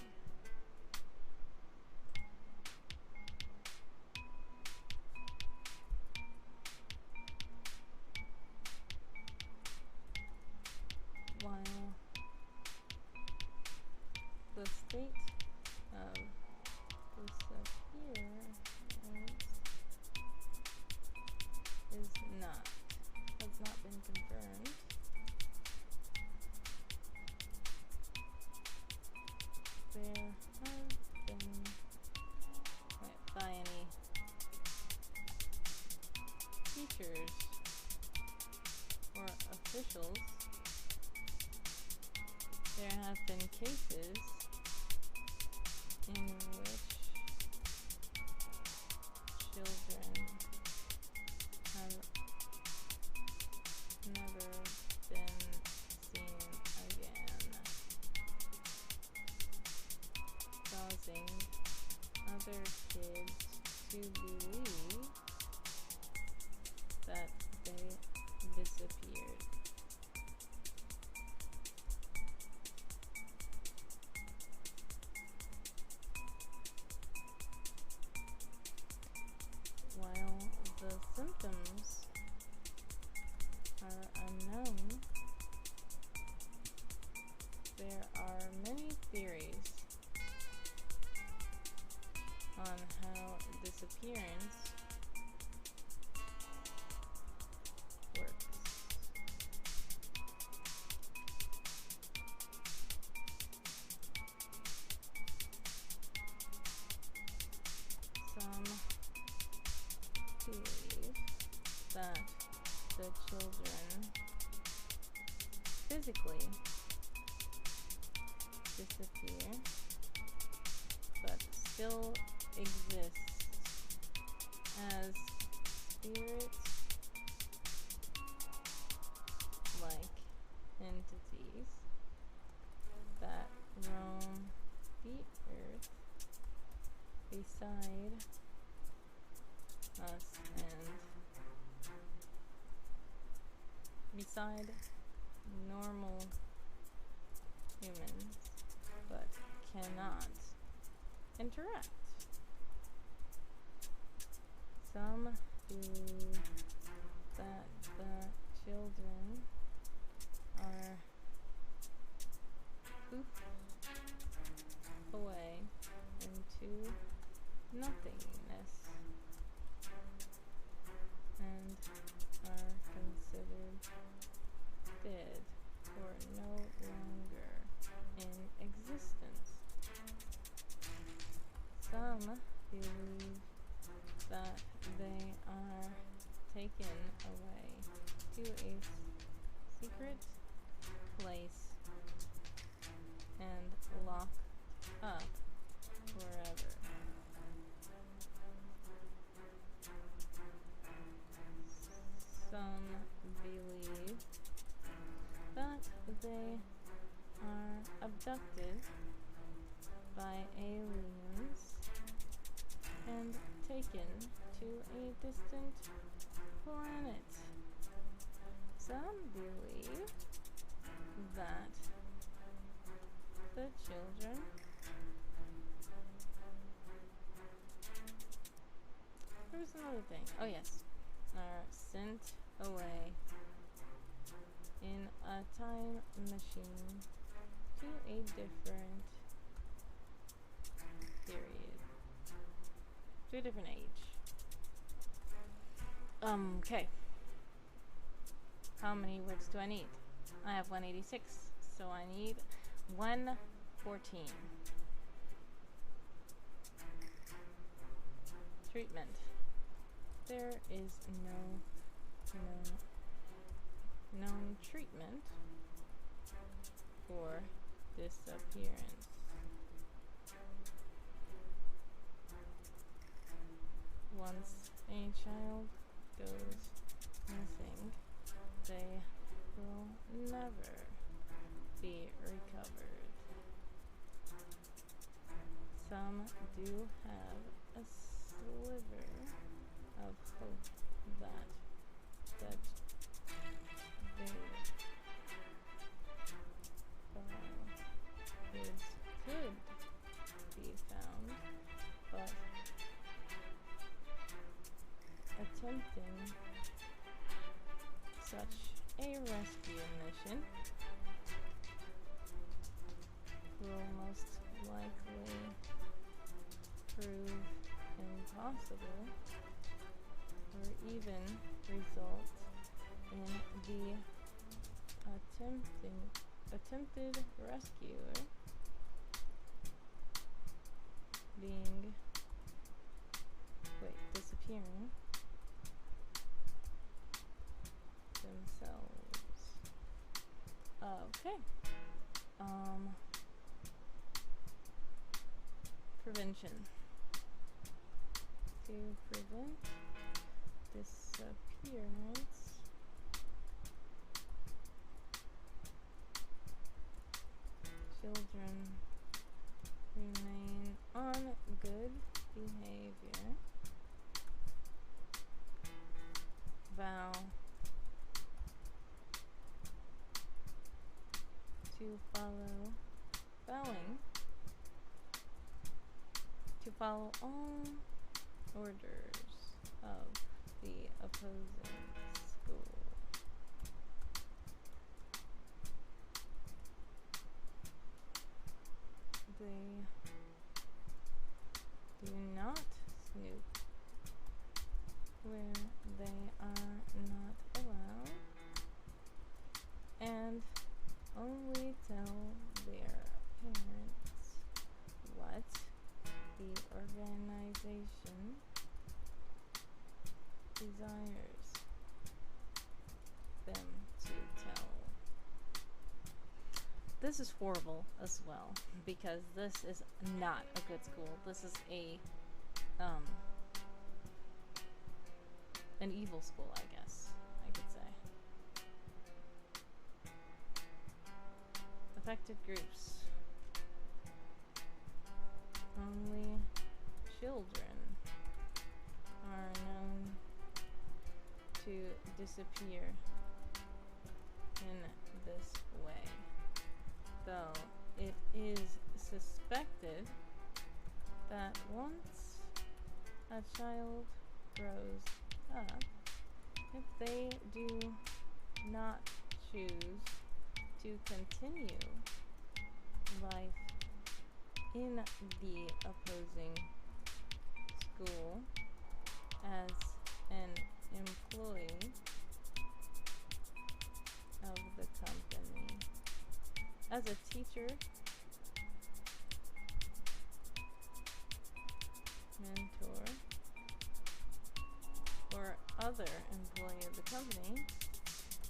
While the state of disappearance has not been confirmed. officials, there have been cases in which children have never been seen again, causing other kids to believe that they disappeared. While the symptoms are unknown, there are many theories on how disappearance works. Some believe that the children physically disappear, but still exist as spirit-like entities that roam the earth beside us and beside normal humans, but cannot interact. Some believe that the children are poofed away into nothingness and are considered dead or no longer in existence. Some believe that they are taken away to a secret place and locked up forever. Some believe that they are abducted by aliens and taken to a distant planet. Some believe that the children there's another thing. Oh yes. Are sent away in a time machine to a different period. To a different age. Okay. How many words do I need? I have 186, so I need 114. Treatment. There is no known treatment for disappearance. Once a child goes missing, they will never be recovered. Some do have a sliver of hope that their kids could be found, but attempting such a rescue mission will most likely prove impossible or even result in the attempted rescuer disappearing themselves. Okay. Prevention. To prevent disappearance children remain on good behavior. Vow to follow all orders of the opposing school. They do not snoop where they are not allowed, and only tell their parents what the organization desires them to tell. This is horrible as well, because this is not a good school. This is an evil school, I guess I could say. Affected groups. Only children are known to disappear in this way, though it is suspected that once a child grows up, if they do not choose to continue life in the opposing school as an employee of the company, as a teacher, mentor, or other employee of the company,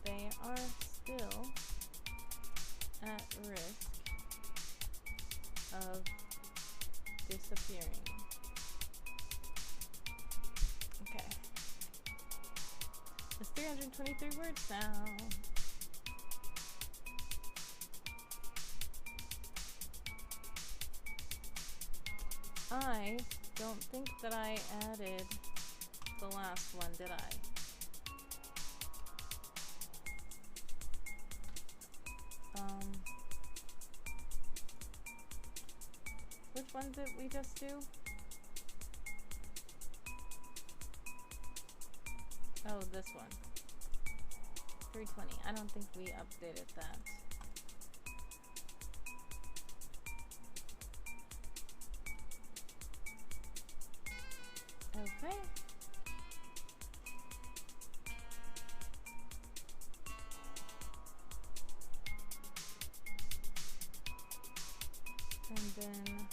they are still at risk of disappearing. Okay. It's 323 words now. I don't think that I added the last one, did I? Which one did we just do? Oh, this one. 320. I don't think we updated that. Okay. And then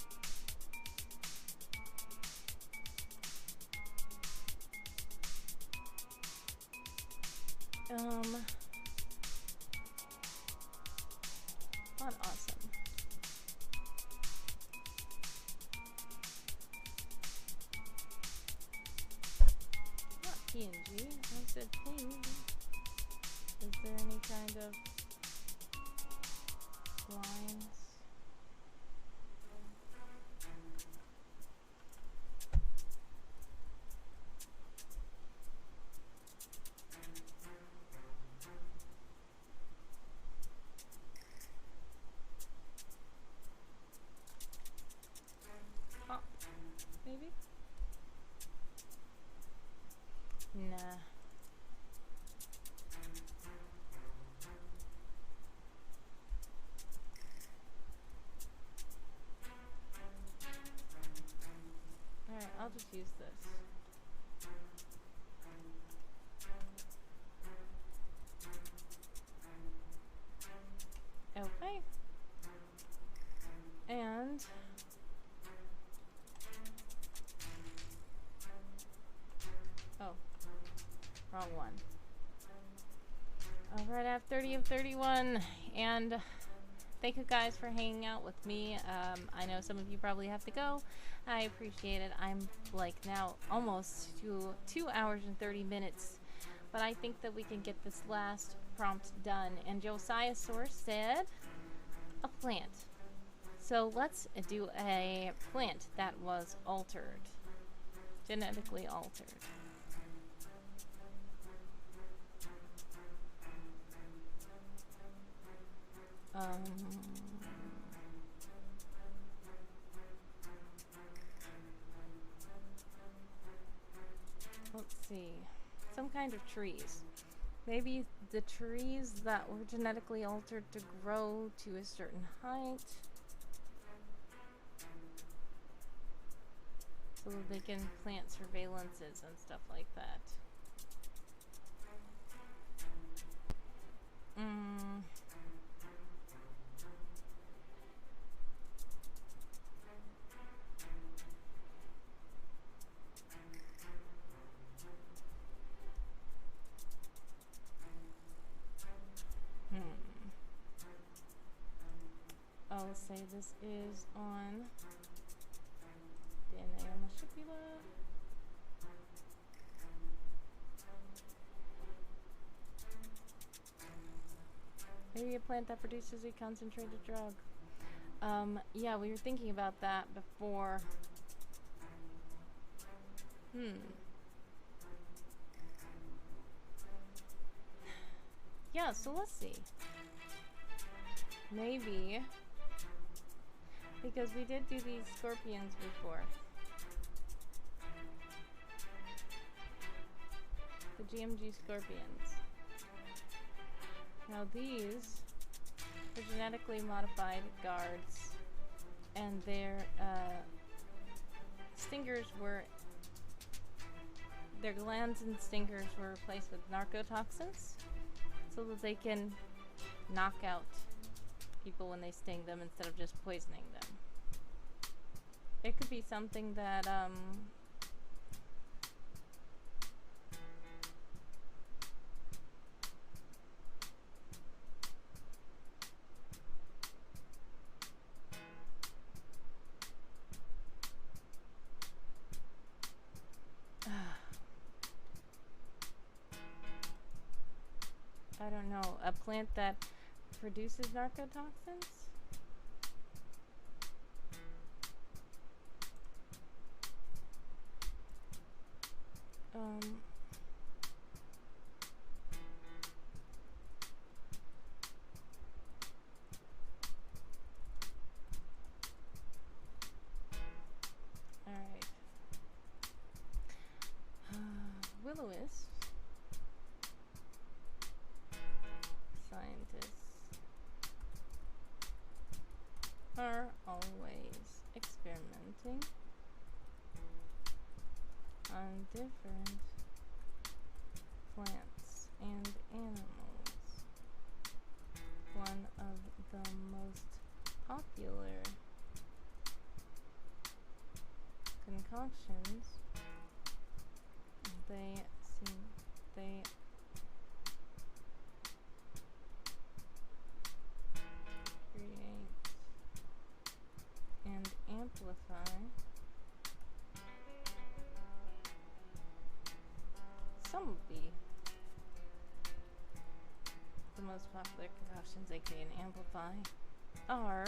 not awesome. Not PNG. I said ping. Is there any kind of lines? Maybe? Nah. Alright, I'll just use this. Okay. And oh, wrong one. Right at 30 of 31, and thank you guys for hanging out with me. I know some of you probably have to go. I appreciate it. I'm like now almost to 2 hours and 30 minutes, but I think that we can get this last prompt done. And Josiah Source said a plant. So let's do a plant that was altered, genetically altered. Let's see. Some kind of trees. Maybe the trees that were genetically altered to grow to a certain height, so that they can plant surveillances and stuff like that. I'll say this is on DNA on the Shipula. Maybe a plant that produces a concentrated drug. Yeah, we were thinking about that before. Yeah, so let's see. Maybe, because we did do these scorpions before. The GMG scorpions. Now these are genetically modified guards, and their stingers were, their glands and stingers were replaced with narcotoxins, so that they can knock out people when they sting them instead of just poisoning them. It could be something that I don't know, a plant that produces narcotoxins? Alright. Will-o-wisp. Scientists are always experimenting on different plants and animals. One of the most popular concoctions they create and amplify some of the most popular concoctions they create and amplify are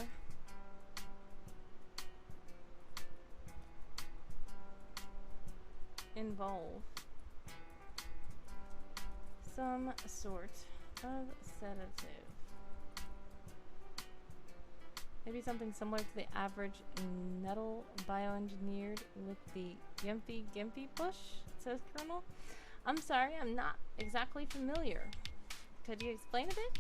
involve some sort of sedative. Maybe something similar to the average nettle bioengineered with the Gimpy bush, says Colonel. I'm sorry, I'm not exactly familiar. Could you explain a bit?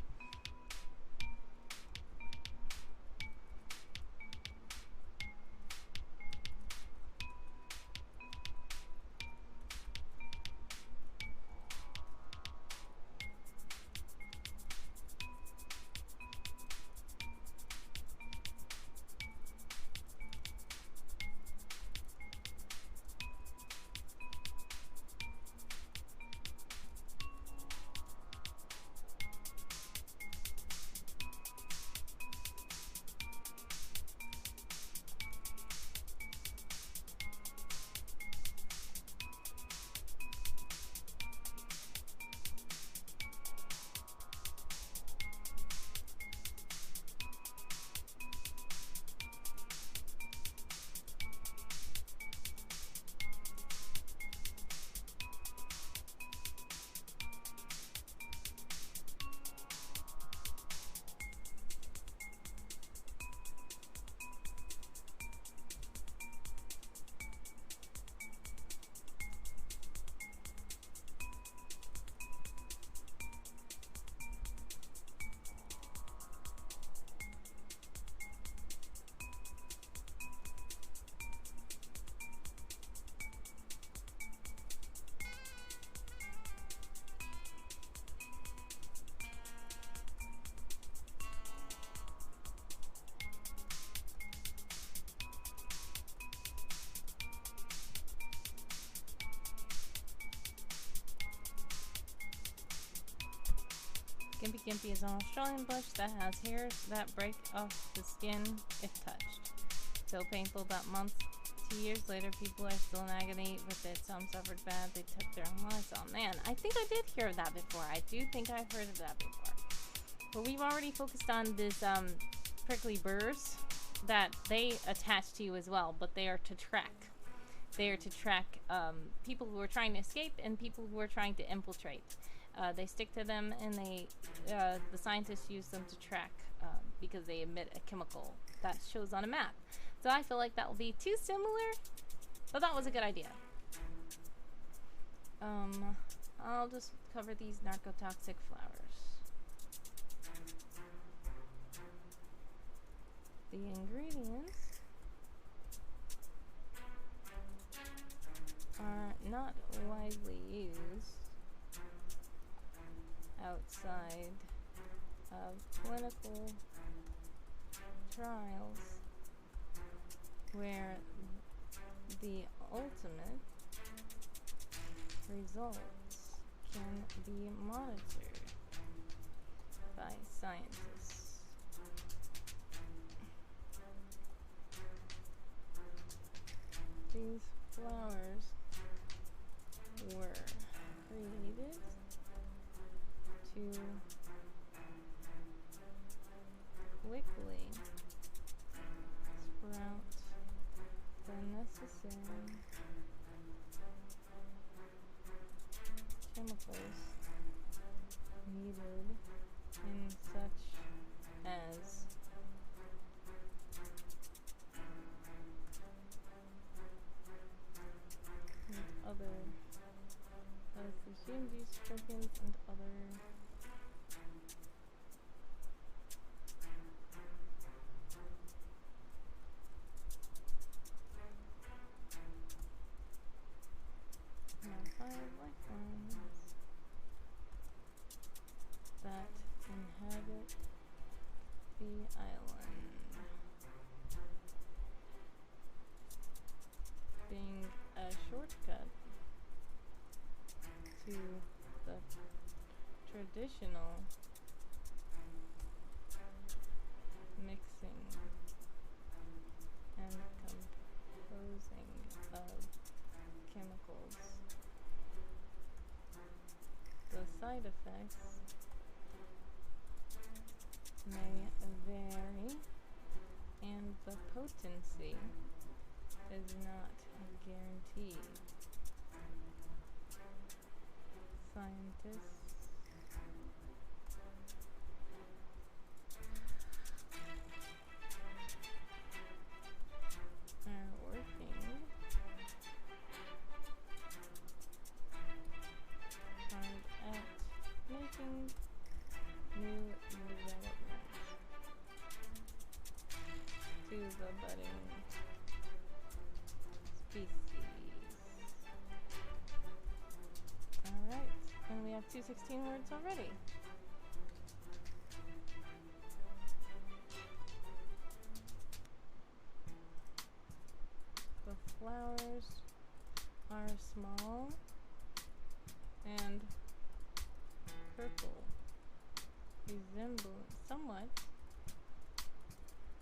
Gimpy Gimpy is an Australian bush that has hairs that break off the skin if touched. So painful that months to years later, people are still in agony with it. Some suffered bad, they took their own lives. Oh man, I think I did hear of that before. I do think I've heard of that before. But we've already focused on this prickly burrs that they attach to you as well, but they are to track. They are to track people who are trying to escape and people who are trying to infiltrate. They stick to them, and the scientists use them to track because they emit a chemical that shows on a map. So I feel like that will be too similar, but that was a good idea. I'll just cover these narcotoxic flowers. The ingredients are not widely used outside of clinical trials where the ultimate results can be monitored by scientists. These flowers were created to quickly sprout the necessary chemicals needed in such as other consumed use tokens and other modified life forms that inhabit the island, being a shortcut to the traditional mixing and composing of chemicals. The side effects may vary, and the potency is not guaranteed. Scientists are working hard at making new developments to the budding species. Alright, and we have 216 words already. The flowers are small and purple, somewhat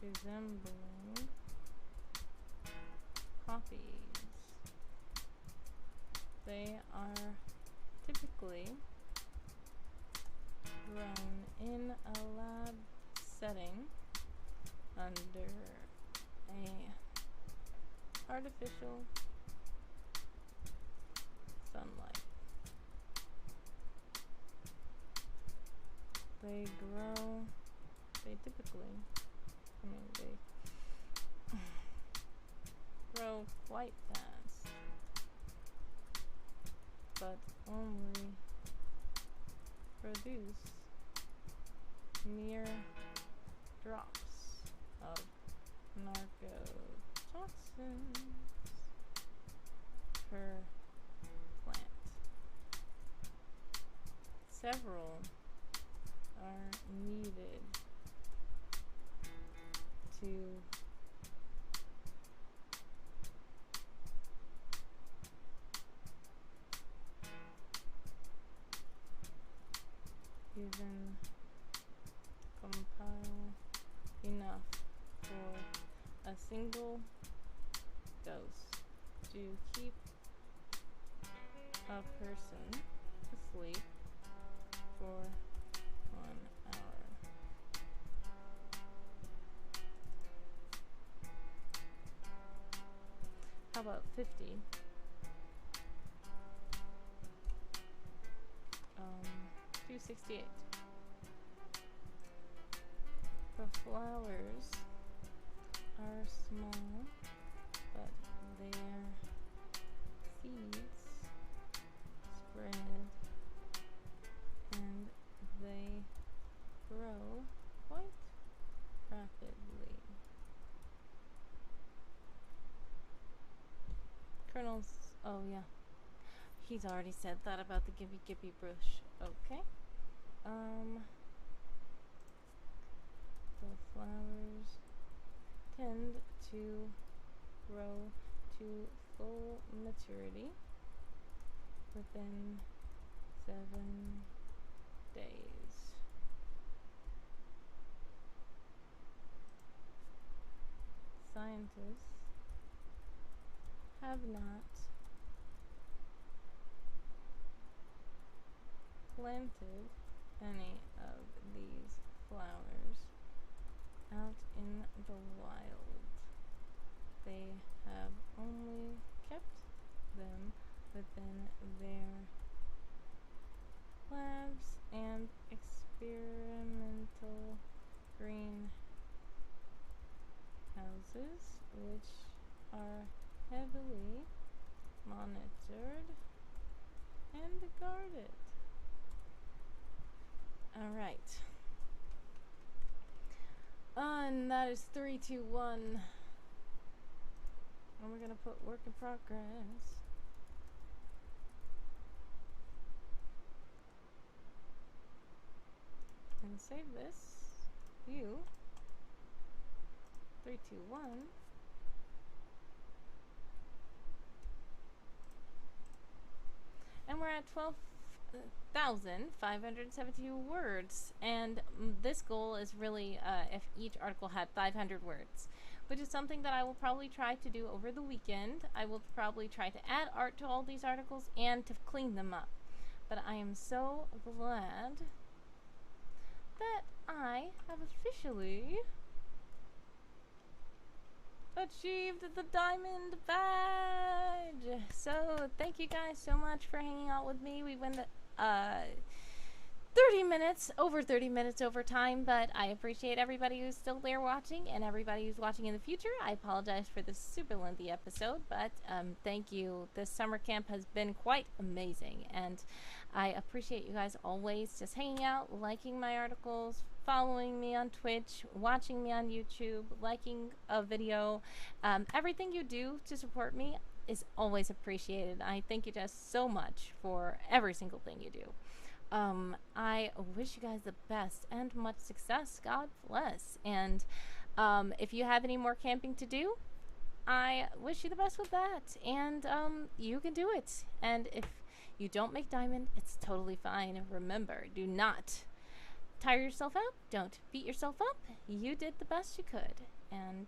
resembling poppies. They are typically grown in a lab setting under a artificial sunlight. They grow quite fast, but only produce mere drops of narcotoxins per plant. Several are needed to even compile enough for a single dose to keep a person asleep for 1 hour. How about 50? 268. The flowers are small, but their seeds spread and they grow quite rapidly. Colonel's, oh yeah, he's already said that about the Gippy Gippy bush. Okay. The flowers tend to grow to full maturity within 7 days. Scientists have not planted any of these flowers out in the wild. They have only kept them within their labs and experimental greenhouses, which are heavily monitored and guarded. Alright. And that is 3, 2, 1. And we're gonna put work in progress. And save this. View. 3, 2, 1. And we're at 12,572 words. And this goal is really if each article had 500 words, which is something that I will probably try to do over the weekend. I will probably try to add art to all these articles and to clean them up. But I am so glad that I have officially achieved the diamond badge. So thank you guys so much for hanging out with me. We went 30 minutes over time, but I appreciate everybody who's still there watching and everybody who's watching in the future. I apologize for this super lengthy episode, but thank you. This summer camp has been quite amazing, and I appreciate you guys always just hanging out, liking my articles, following me on Twitch, watching me on YouTube, liking a video. Everything you do to support me is always appreciated. I thank you just so much for every single thing you do. I wish you guys the best and much success. God bless. And if you have any more camping to do, I wish you the best with that. And you can do it. And if you don't make diamond, it's totally fine. Remember, do not tire yourself out. Don't beat yourself up. You did the best you could. And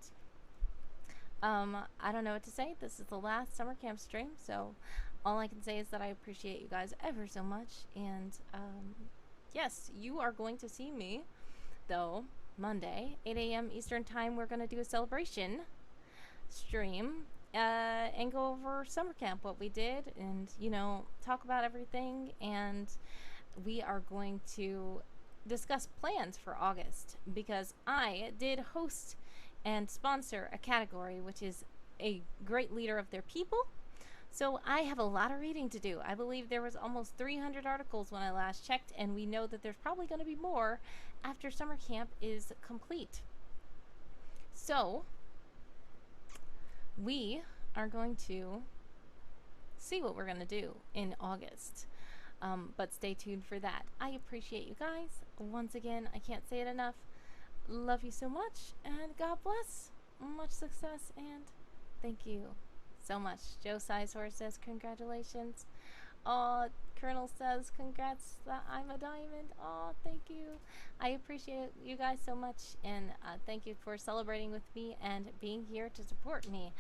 I don't know what to say. This is the last summer camp stream, so all I can say is that I appreciate you guys ever so much. And yes, you are going to see me, though, Monday, 8 a.m. Eastern Time. We're going to do a celebration stream and go over summer camp, what we did, and, you know, talk about everything. And we are going to discuss plans for August, because I did host and sponsor a category which is a great leader of their people. So I have a lot of reading to do. I believe there was almost 300 articles when I last checked, and we know that there's probably going to be more after summer camp is complete. So we are going to see what we're going to do in August. But stay tuned for that. I appreciate you guys. Once again, I can't say it enough. Love you so much, and God bless. Much success, and thank you so much. Joe Sizehorse says congratulations. Oh, Colonel says, congrats that I'm a diamond. Oh, thank you. I appreciate you guys so much, and thank you for celebrating with me and being here to support me.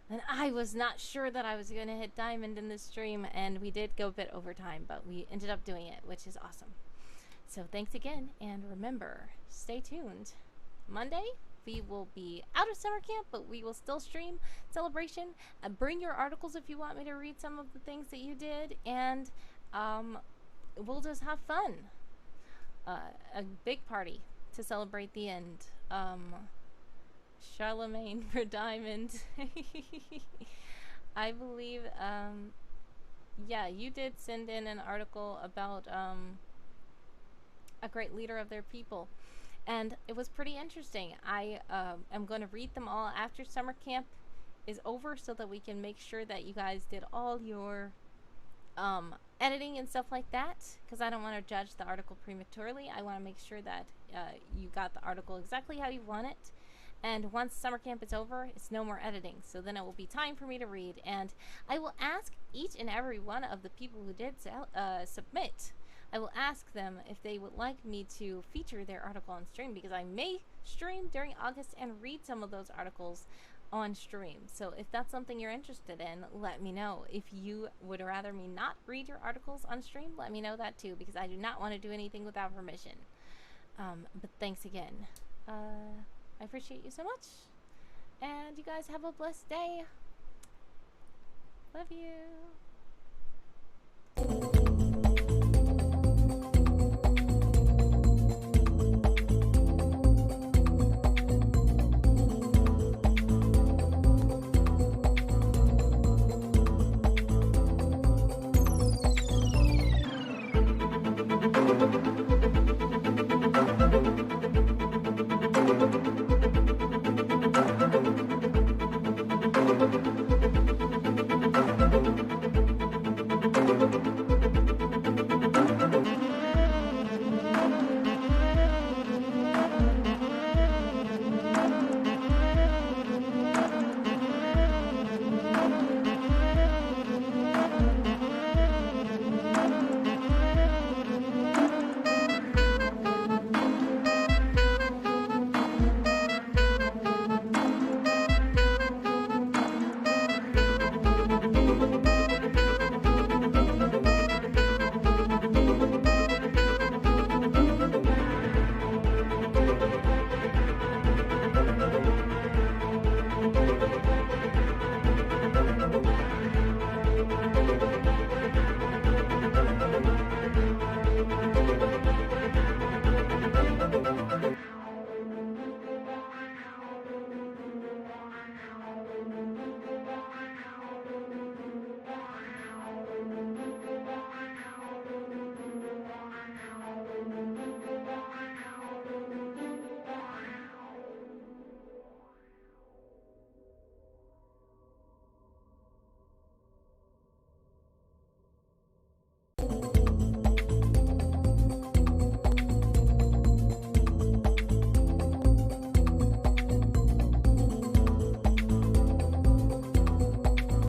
And I was not sure that I was going to hit diamond in this stream, and we did go a bit over time, but we ended up doing it, which is awesome. So thanks again, and remember, stay tuned. Monday, we will be out of summer camp, but we will still stream Celebration. Bring your articles if you want me to read some of the things that you did, and we'll just have fun. A big party to celebrate the end. Charlemagne for diamond. I believe, yeah, you did send in an article about a great leader of their people. And it was pretty interesting. I am going to read them all after summer camp is over so that we can make sure that you guys did all your editing and stuff like that, because I don't want to judge the article prematurely. I want to make sure that you got the article exactly how you want it. And once summer camp is over, it's no more editing. So then it will be time for me to read. And I will ask each and every one of the people who did submit, I will ask them if they would like me to feature their article on stream, because I may stream during August and read some of those articles on stream. So if that's something you're interested in, let me know. If you would rather me not read your articles on stream, let me know that too, because I do not want to do anything without permission. But thanks again. I appreciate you so much. And you guys have a blessed day. Love you.